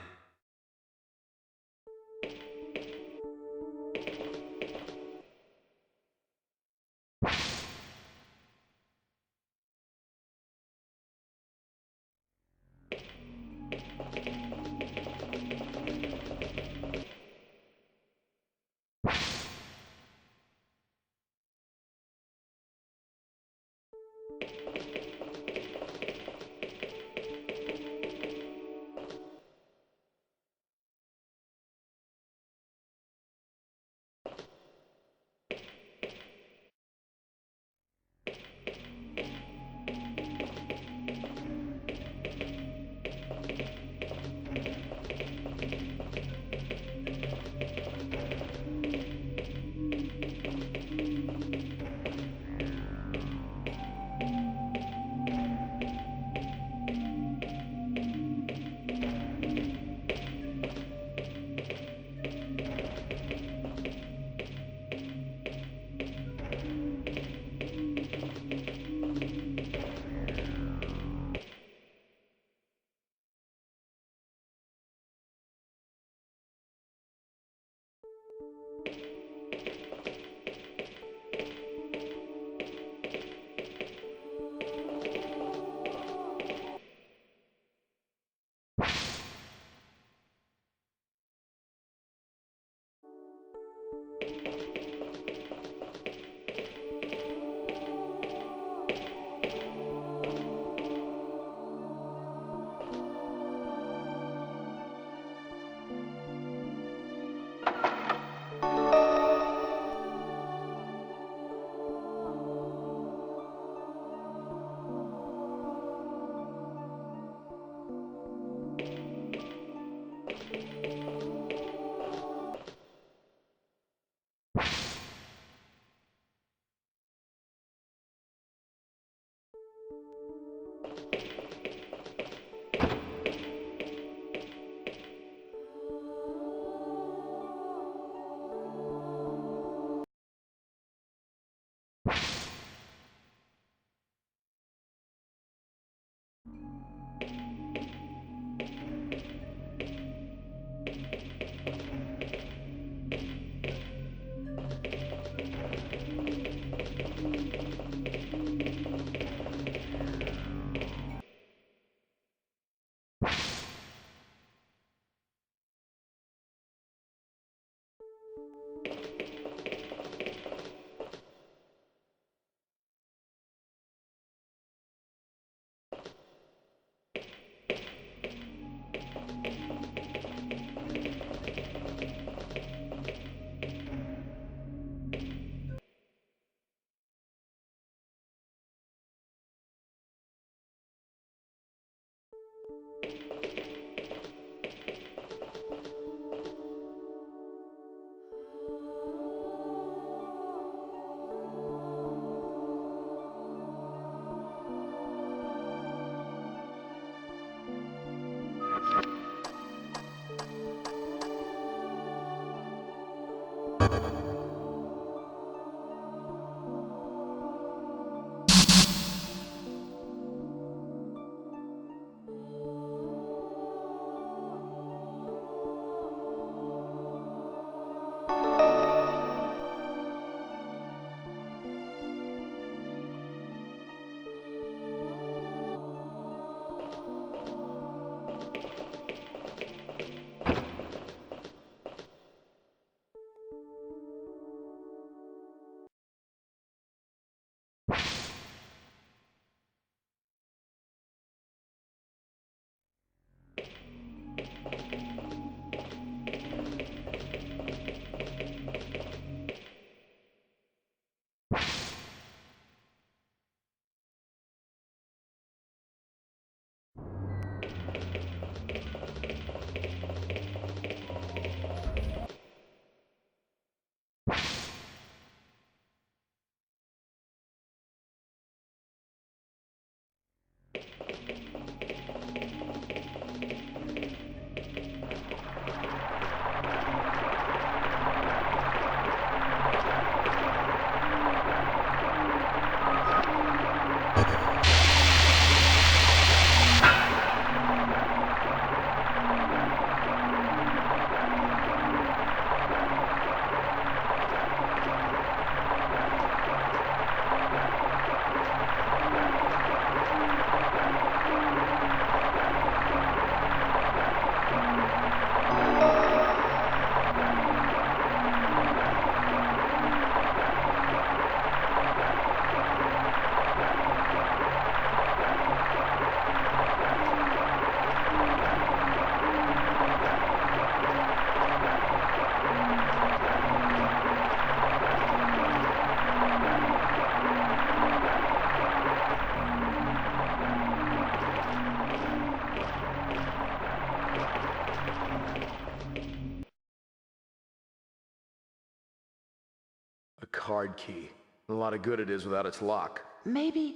card key. A lot of good it is without its lock. Maybe...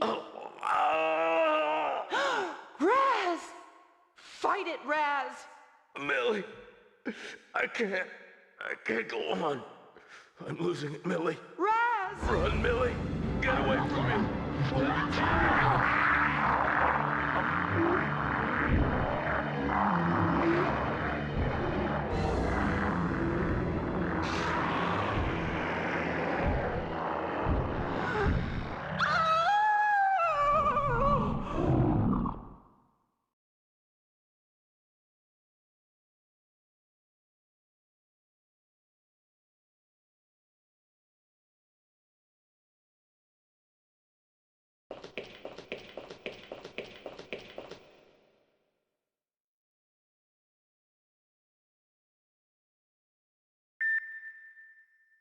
Raz! Fight it, Raz! Millie! I can't go on. I'm losing it, Millie. Raz! Run, Millie! Get away from me!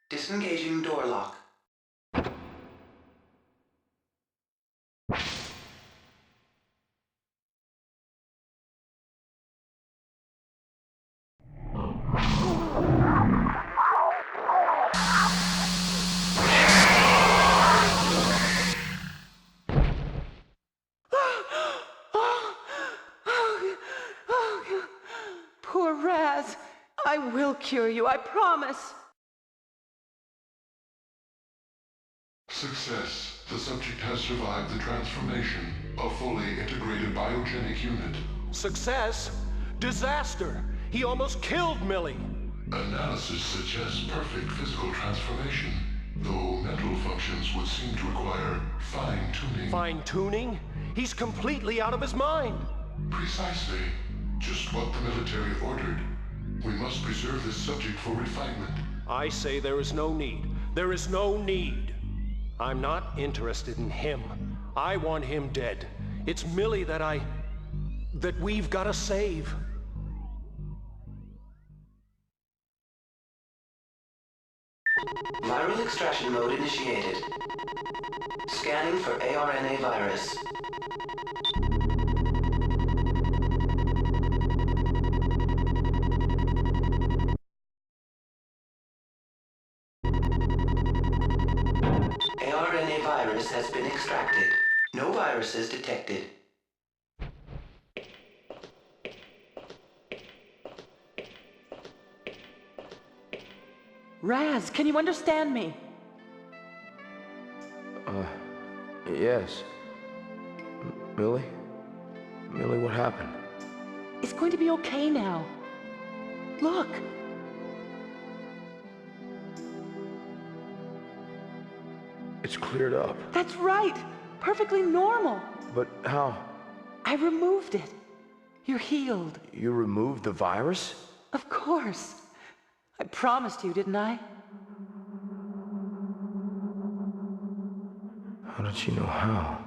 Disengaging door lock. Poor Raz. I will cure you, I promise. Success. The subject has survived the transformation. A fully integrated biogenic unit. Success? Disaster! He almost killed Millie! Analysis suggests perfect physical transformation, though mental functions would seem to require fine-tuning. Fine-tuning? He's completely out of his mind! Precisely. Just what the military ordered. We must preserve this subject for refinement. I say there is no need. There is no need. I'm not interested in him. I want him dead. It's Millie that we've got to save. Viral extraction mode initiated. Scanning for ARNA virus. ARNA virus has been extracted. No viruses detected. Raz, can you understand me? Yes. Millie? Millie, what happened? It's going to be okay now. Look. It's cleared up. That's right. Perfectly normal. But how? I removed it. You're healed. You removed the virus? Of course. I promised you, didn't I? How did she know how?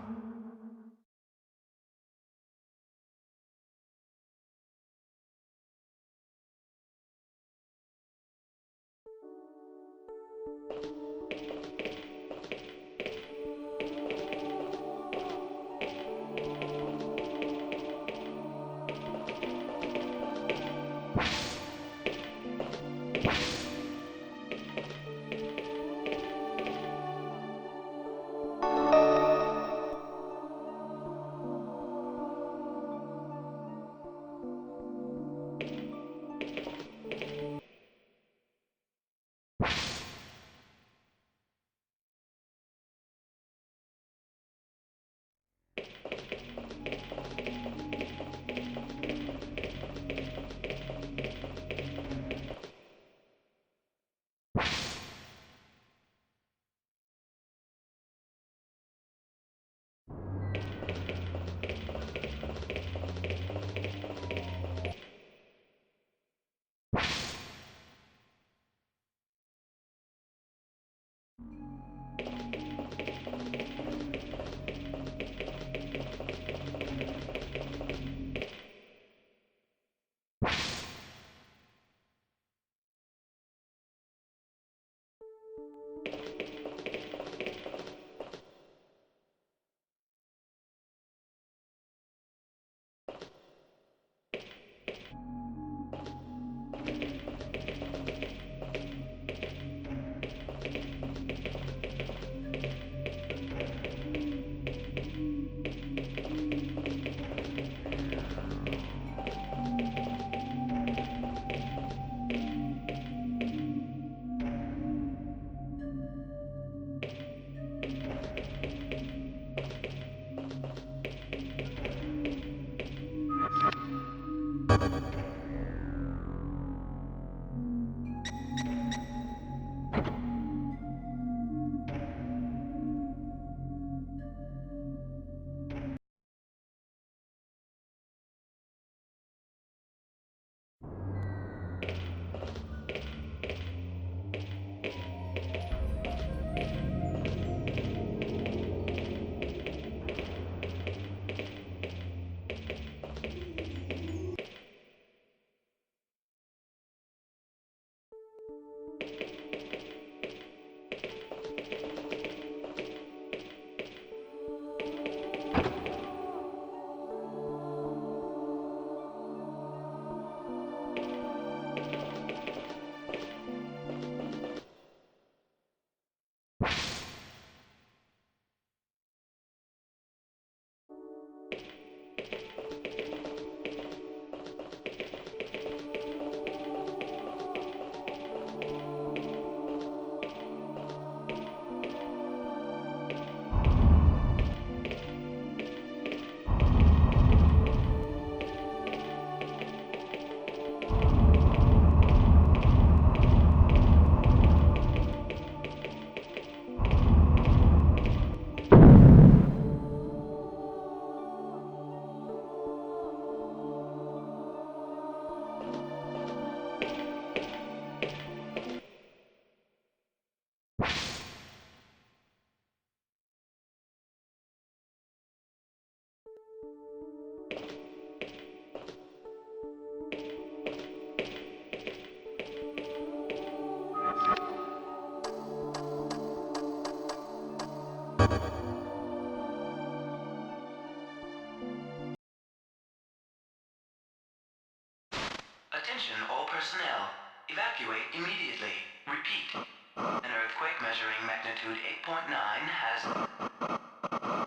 magnitude 8.9 has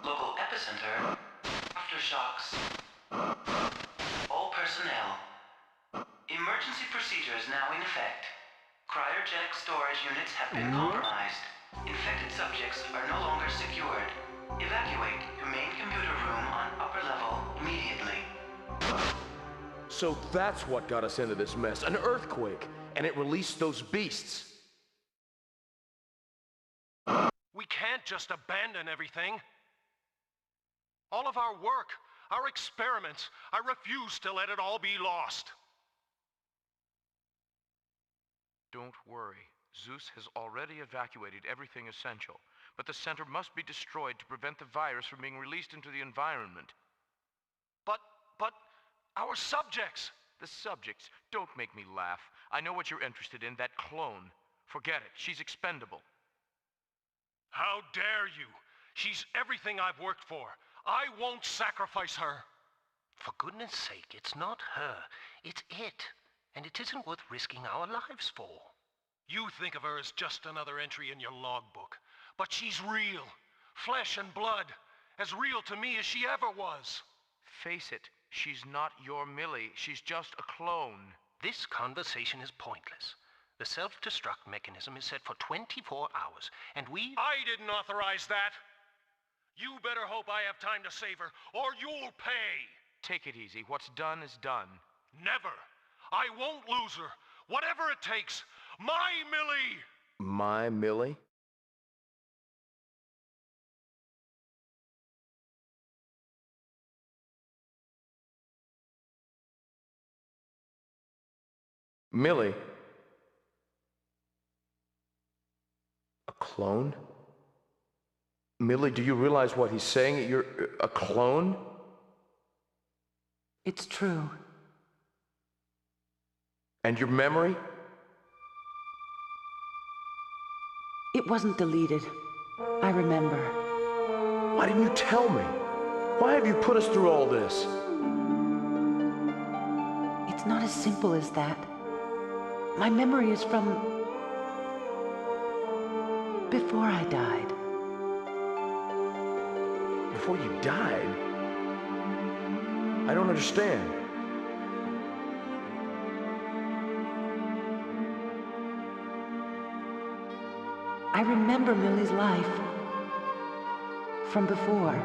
local epicenter, aftershocks, all personnel. Emergency procedures now in effect. Cryogenic storage units have been compromised. Infected subjects are no longer secured. Evacuate to main computer room on upper level immediately. So that's what got us into this mess. An earthquake. And it released those beasts. We can't just abandon everything. All of our work, our experiments, I refuse to let it all be lost. Don't worry. Zeus has already evacuated everything essential, but the center must be destroyed to prevent the virus from being released into the environment. But our subjects! The subjects? Don't make me laugh. I know what you're interested in, that clone. Forget it. She's expendable. How dare you! She's everything I've worked for. I won't sacrifice her. For goodness sake, it's not her. It's it. And it isn't worth risking our lives for. You think of her as just another entry in your logbook. But she's real. Flesh and blood. As real to me as she ever was. Face it, she's not your Millie. She's just a clone. This conversation is pointless. The self-destruct mechanism is set for 24 hours, and we... I didn't authorize that! You better hope I have time to save her, or you'll pay! Take it easy. What's done is done. Never! I won't lose her! Whatever it takes! My Millie! My Millie? Millie? A clone? Millie, do you realize what he's saying? You're a clone? It's true. And your memory? It wasn't deleted. I remember. Why didn't you tell me? Why have you put us through all this? It's not as simple as that. My memory is from before I died. Before you died? I don't understand. I remember Millie's life from before.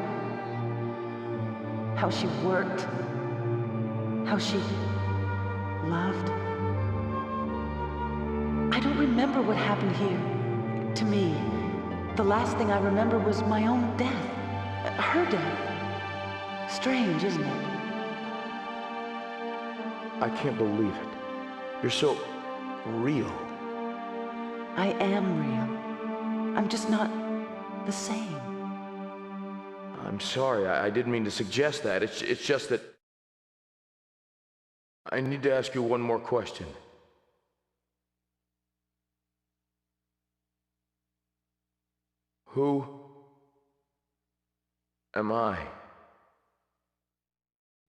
How she worked, how she loved. I don't remember what happened here. To me, the last thing I remember was my own death. Her death. Strange, isn't it? I can't believe it. You're so real. I am real. I'm just not the same. I'm sorry, I didn't mean to suggest that. It's just that... I need to ask you one more question. Who am I?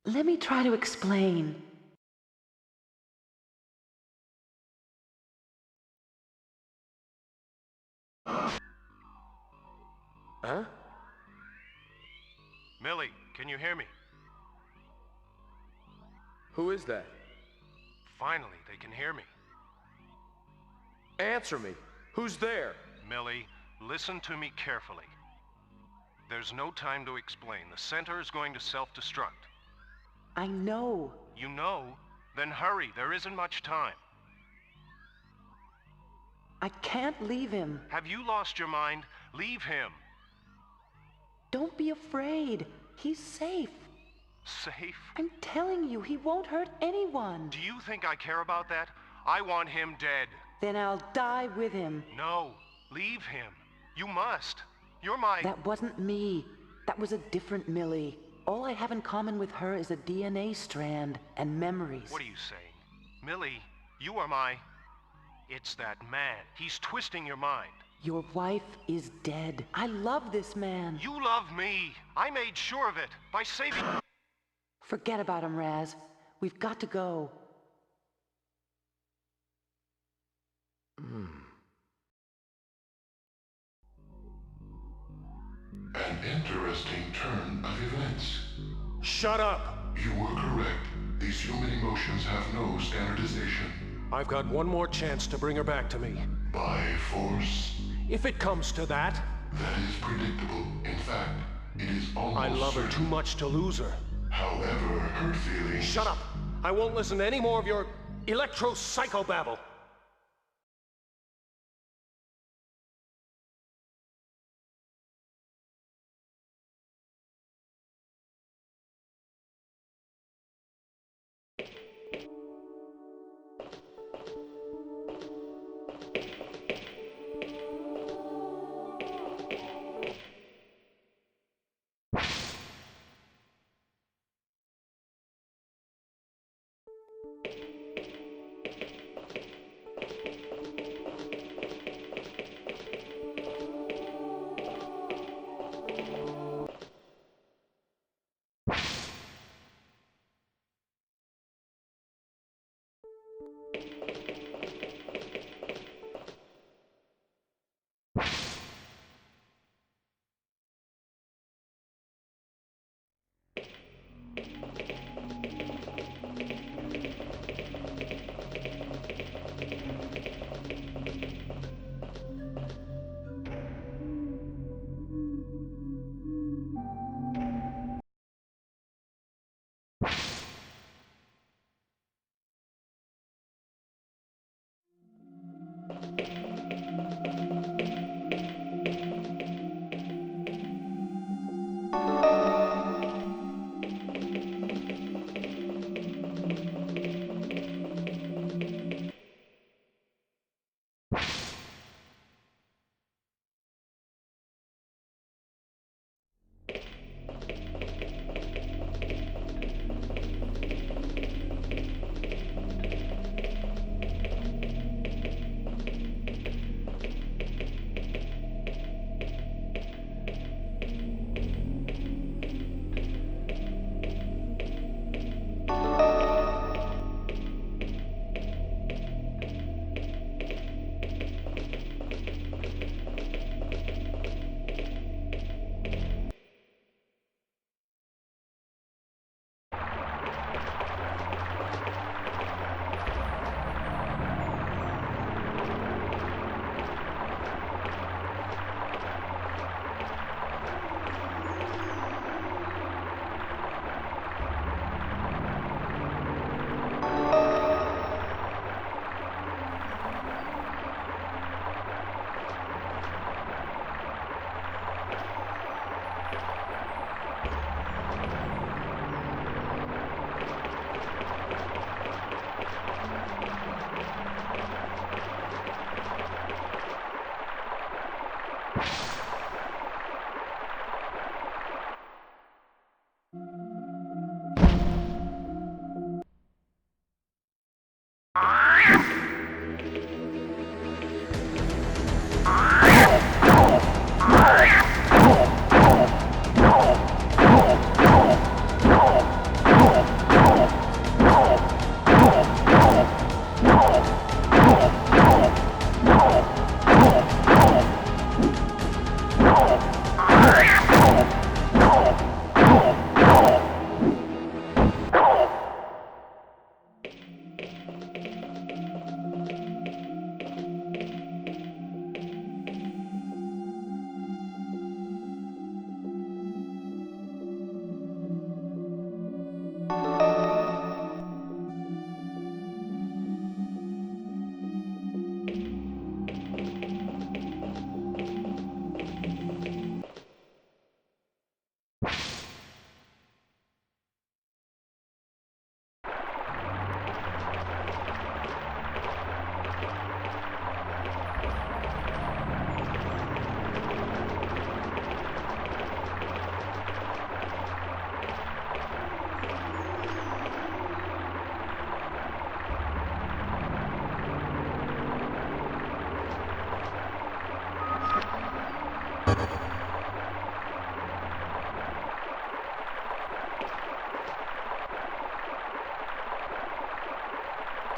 Let me try to explain. Huh? Millie, can you hear me? Who is that? Finally, they can hear me. Answer me. Who's there? Millie, listen to me carefully. There's no time to explain. The center is going to self-destruct. I know. You know? Then hurry. There isn't much time. I can't leave him. Have you lost your mind? Leave him. Don't be afraid. He's safe. Safe? I'm telling you, he won't hurt anyone. Do you think I care about that? I want him dead. Then I'll die with him. No. Leave him. You must. You're my... That wasn't me. That was a different Millie. All I have in common with her is a DNA strand and memories. What are you saying? Millie, you are my... It's that man. He's twisting your mind. Your wife is dead. I love this man. You love me. I made sure of it. By saving... Forget about him, Raz. We've got to go. An interesting turn of events. Shut up! You were correct. These human emotions have no standardization. I've got one more chance to bring her back to me. By force? If it comes to that, That is predictable. In fact, it is almost I love her certain. too much to lose her. However, her feelings... Shut up! I won't listen to any more of your electro-psychobabble.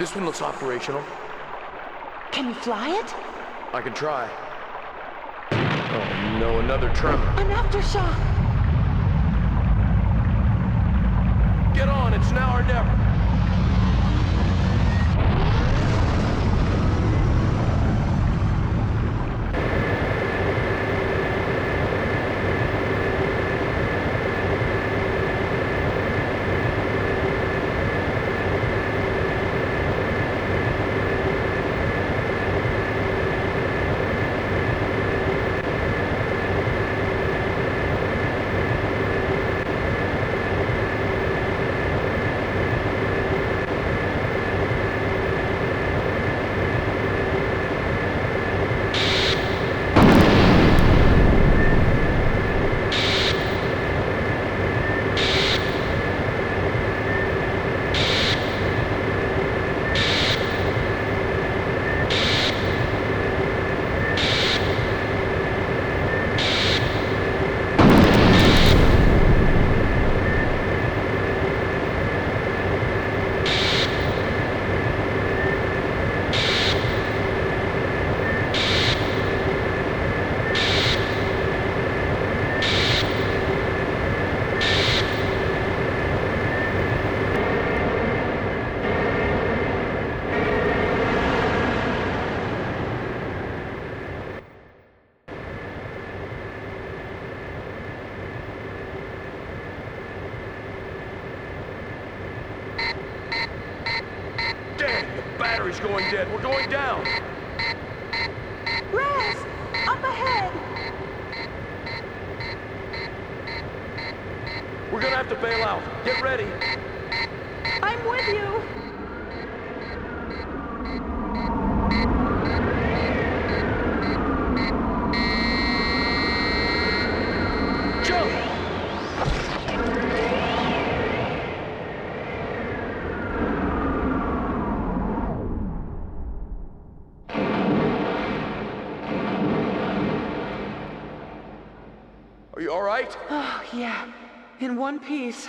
This one looks operational. Can you fly it? I can try. Oh no, another tremor. An aftershock! Get on, it's now or never. Damn, the battery's going dead. We're going down. Raz! Up ahead! We're gonna have to bail out. Get ready. I'm with you! Jump! Are you all right? Oh, yeah. In one piece.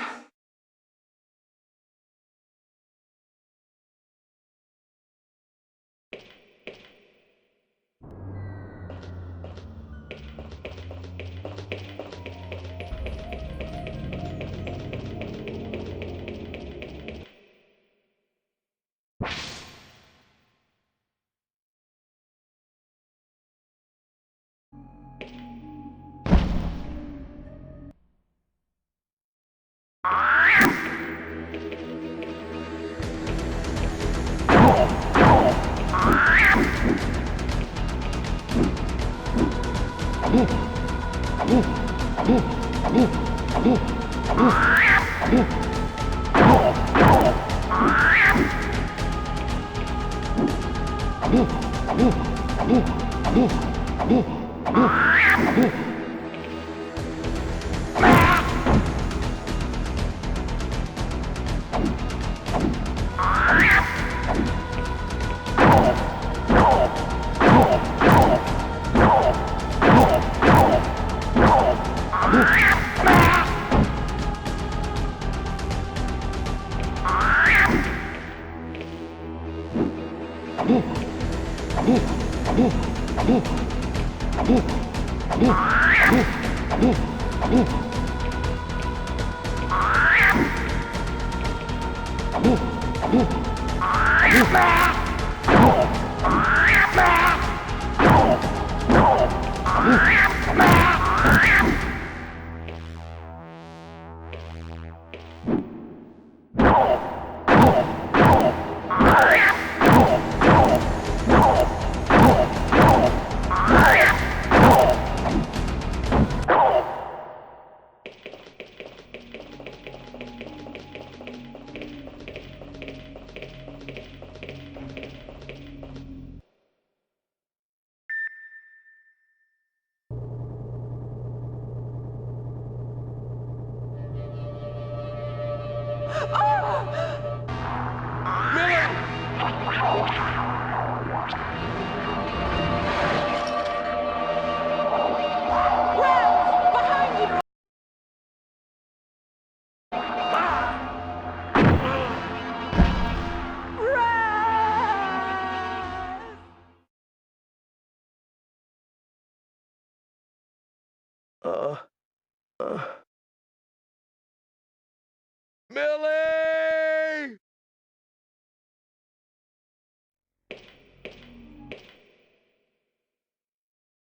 Millie!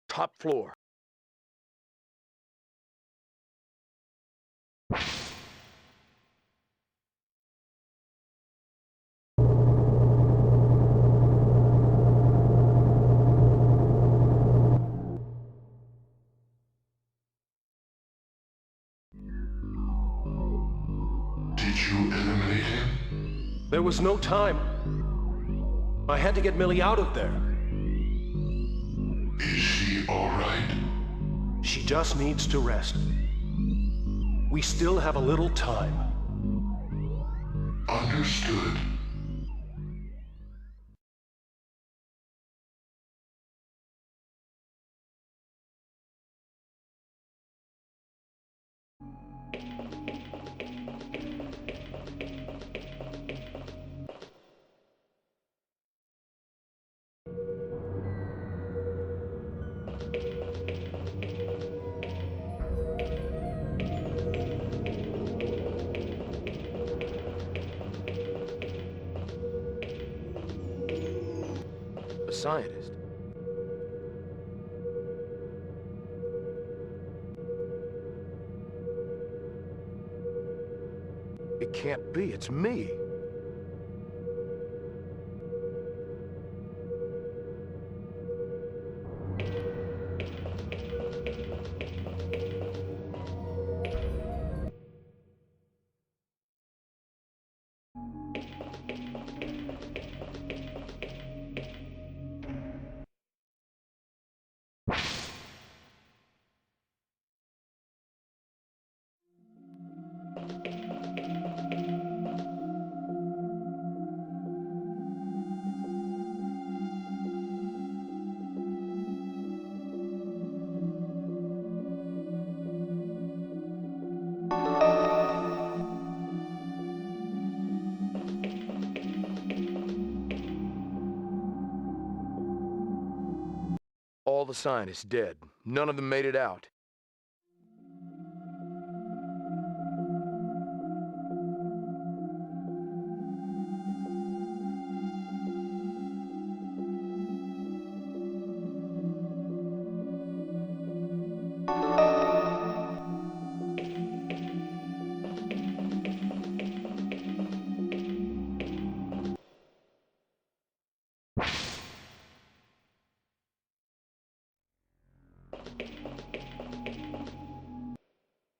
Top floor. Did you eliminate him? There was no time. I had to get Millie out of there. Is she all right? She just needs to rest. We still have a little time. Understood. A scientist. It can't be, it's me. All the scientists dead. None of them made it out.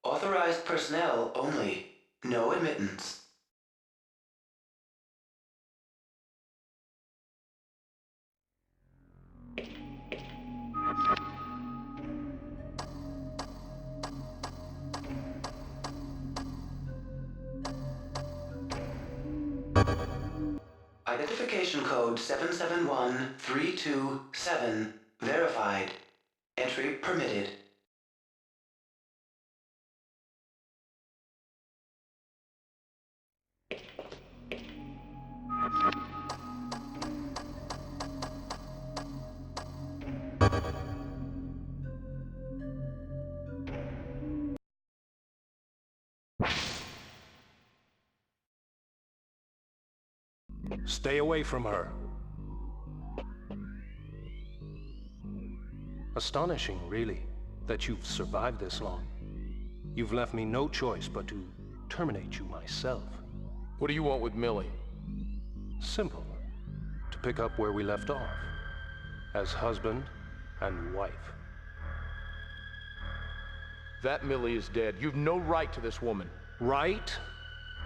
Authorized personnel only. No admittance. Identification code 771327 verified. Entry permitted. Stay away from her. Astonishing, really, that you've survived this long. You've left me no choice but to terminate you myself. What do you want with Millie? Simple. To pick up where we left off. As husband and wife. That Millie is dead. You've no right to this woman. Right?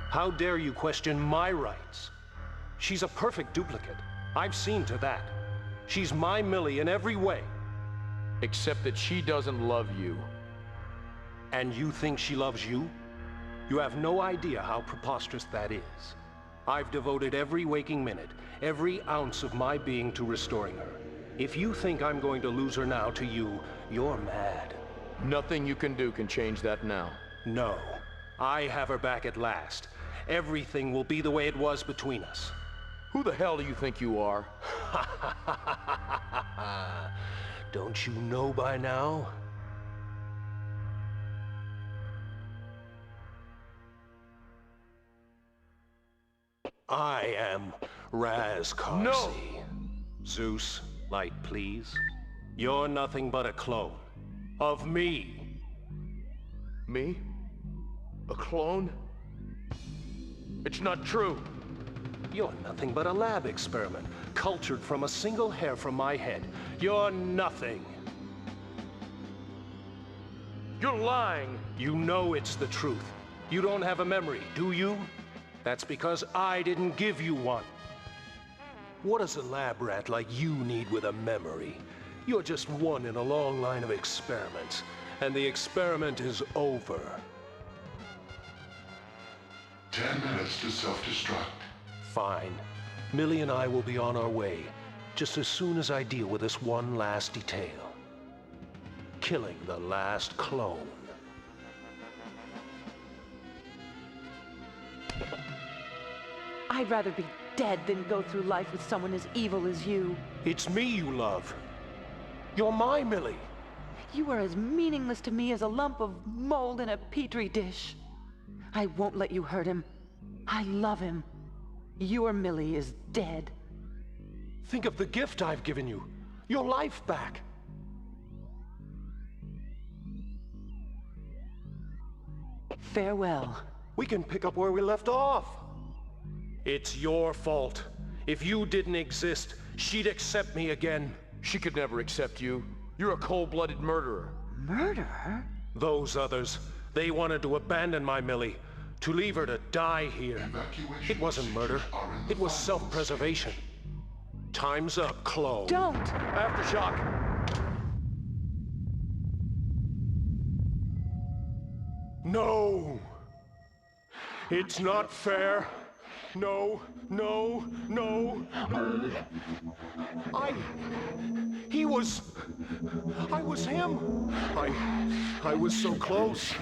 How dare you question my rights? She's a perfect duplicate. I've seen to that. She's my Millie in every way. Except that she doesn't love you. And you think she loves you? You have no idea how preposterous that is. I've devoted every waking minute, every ounce of my being to restoring her. If you think I'm going to lose her now to you, you're mad. Nothing you can do can change that now. No. I have her back at last. Everything will be the way it was between us. Who the hell do you think you are? Don't you know by now? I am Raz Karcy. No! Zeus, light please. You're nothing but a clone. Of me. Me? A clone? It's not true. You're nothing but a lab experiment, cultured from a single hair from my head. You're nothing. You're lying. You know it's the truth. You don't have a memory, do you? That's because I didn't give you one. What does a lab rat like you need with a memory? You're just one in a long line of experiments, and the experiment is over. 10 minutes to self-destruct. Fine. Millie and I will be on our way, just as soon as I deal with this one last detail. Killing the last clone. I'd rather be dead than go through life with someone as evil as you. It's me you love. You're my Millie. You are as meaningless to me as a lump of mold in a petri dish. I won't let you hurt him. I love him. Your Millie is dead. Think of the gift I've given you. Your life back. Farewell. We can pick up where we left off. It's your fault. If you didn't exist, she'd accept me again. She could never accept you. You're a cold-blooded murderer. Murderer? Those others, they wanted to abandon my Millie, to leave her to die here. Evacuation It wasn't murder. procedures are in the It was final self-preservation. Time's up, clone. Don't! Aftershock! No! It's not fair. No, no, no. I was him. I was so close.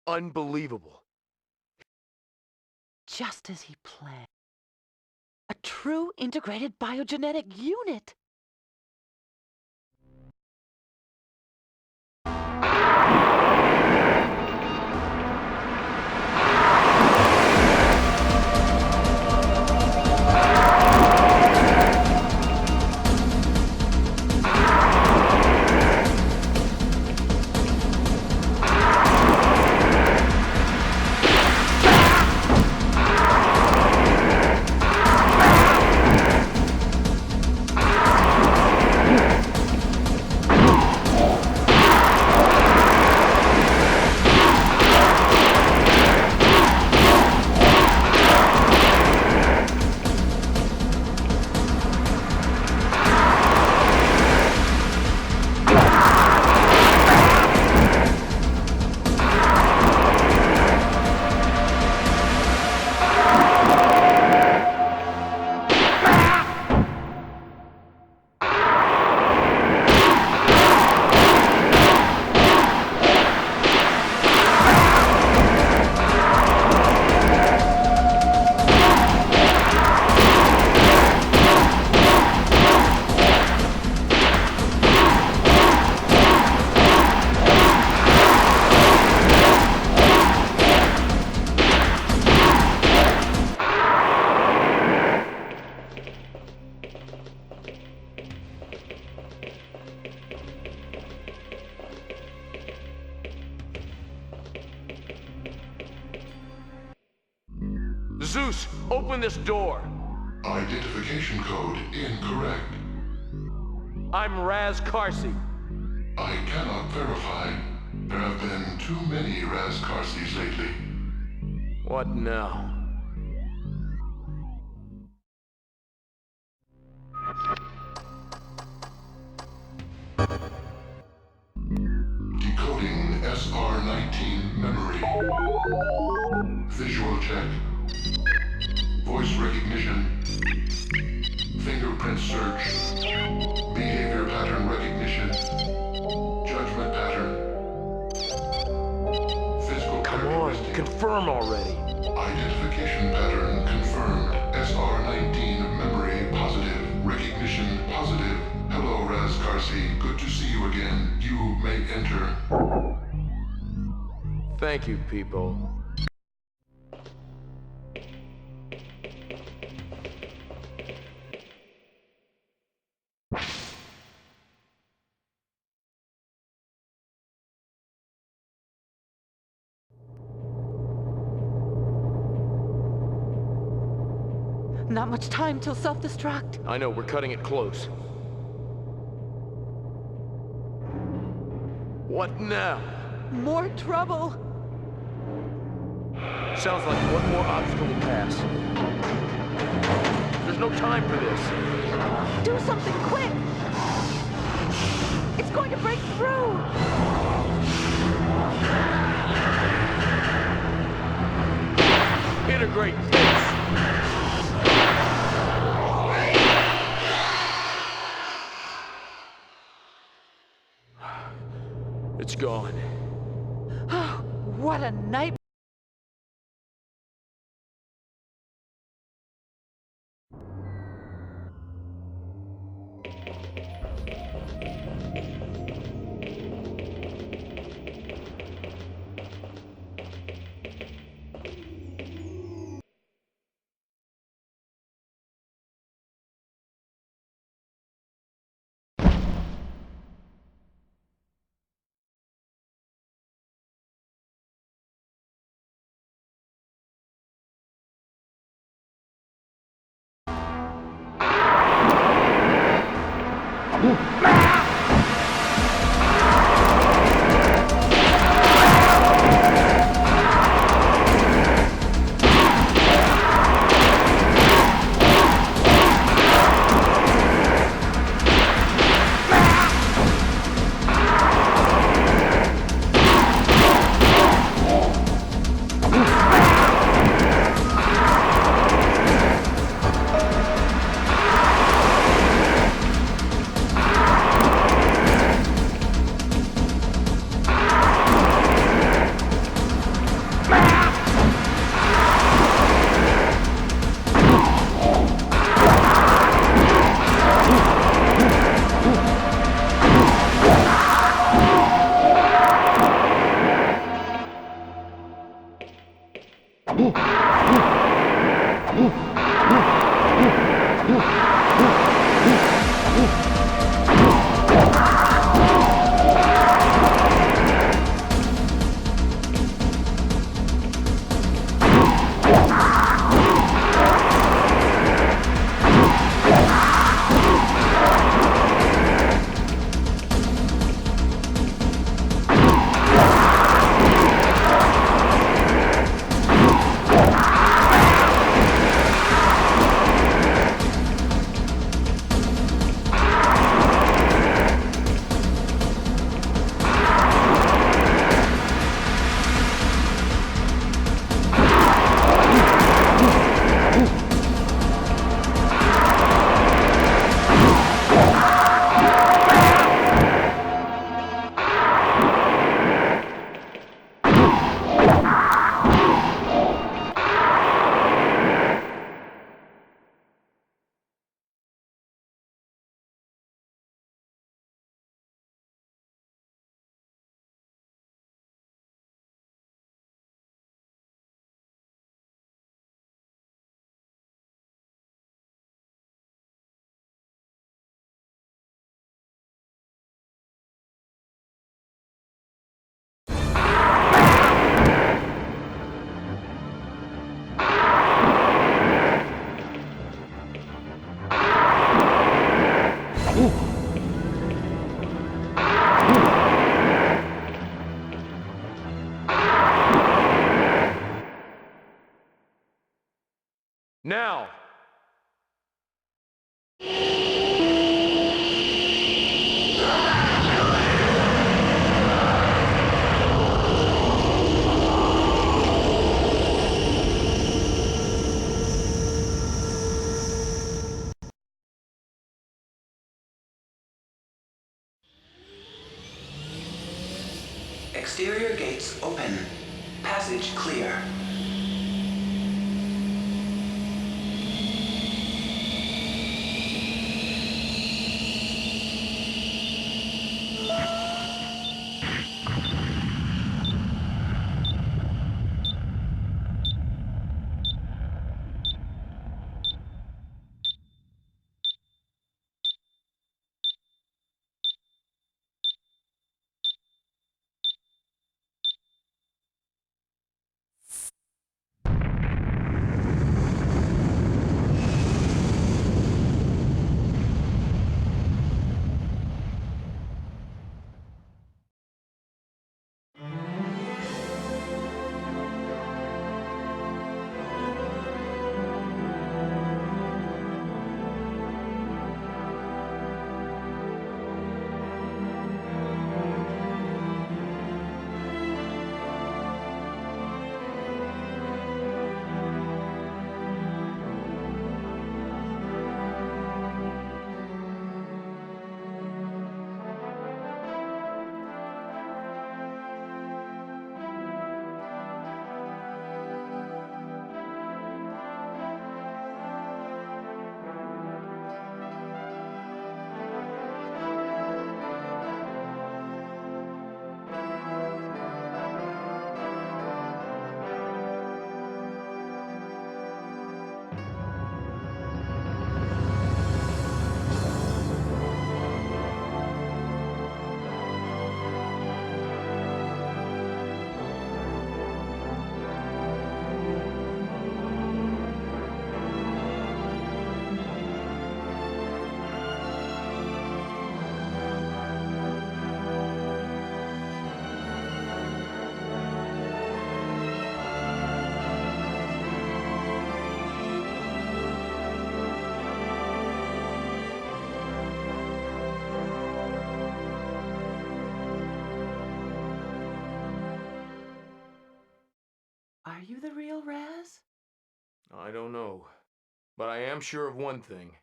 Unbelievable. Just as he planned. A true integrated biogenetic unit. Zeus, open this door. Identification code incorrect. I'm Raz Karcy. I cannot verify. There have been too many Raz Karcys lately. What now? Decoding SR-19 memory. Visual check. Voice recognition. Fingerprint search. Behavior pattern recognition. Judgment pattern. Physical Come on, characteristic. confirm already. Identification pattern confirmed. SR19 memory positive. Recognition positive. Hello, Raz Karcy. Good to see you again. You may enter. Thank you, people. Not much time till self-destruct. I know, we're cutting it close. What now? More trouble. Sounds like one more obstacle to pass. There's no time for this. Do something quick. It's going to break through. Integrate this. It's gone. Oh, what a night. Now! Exterior gates open. Passage clear. Are you the real Raz? I don't know. But I am sure of one thing.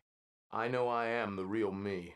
I know I am the real me.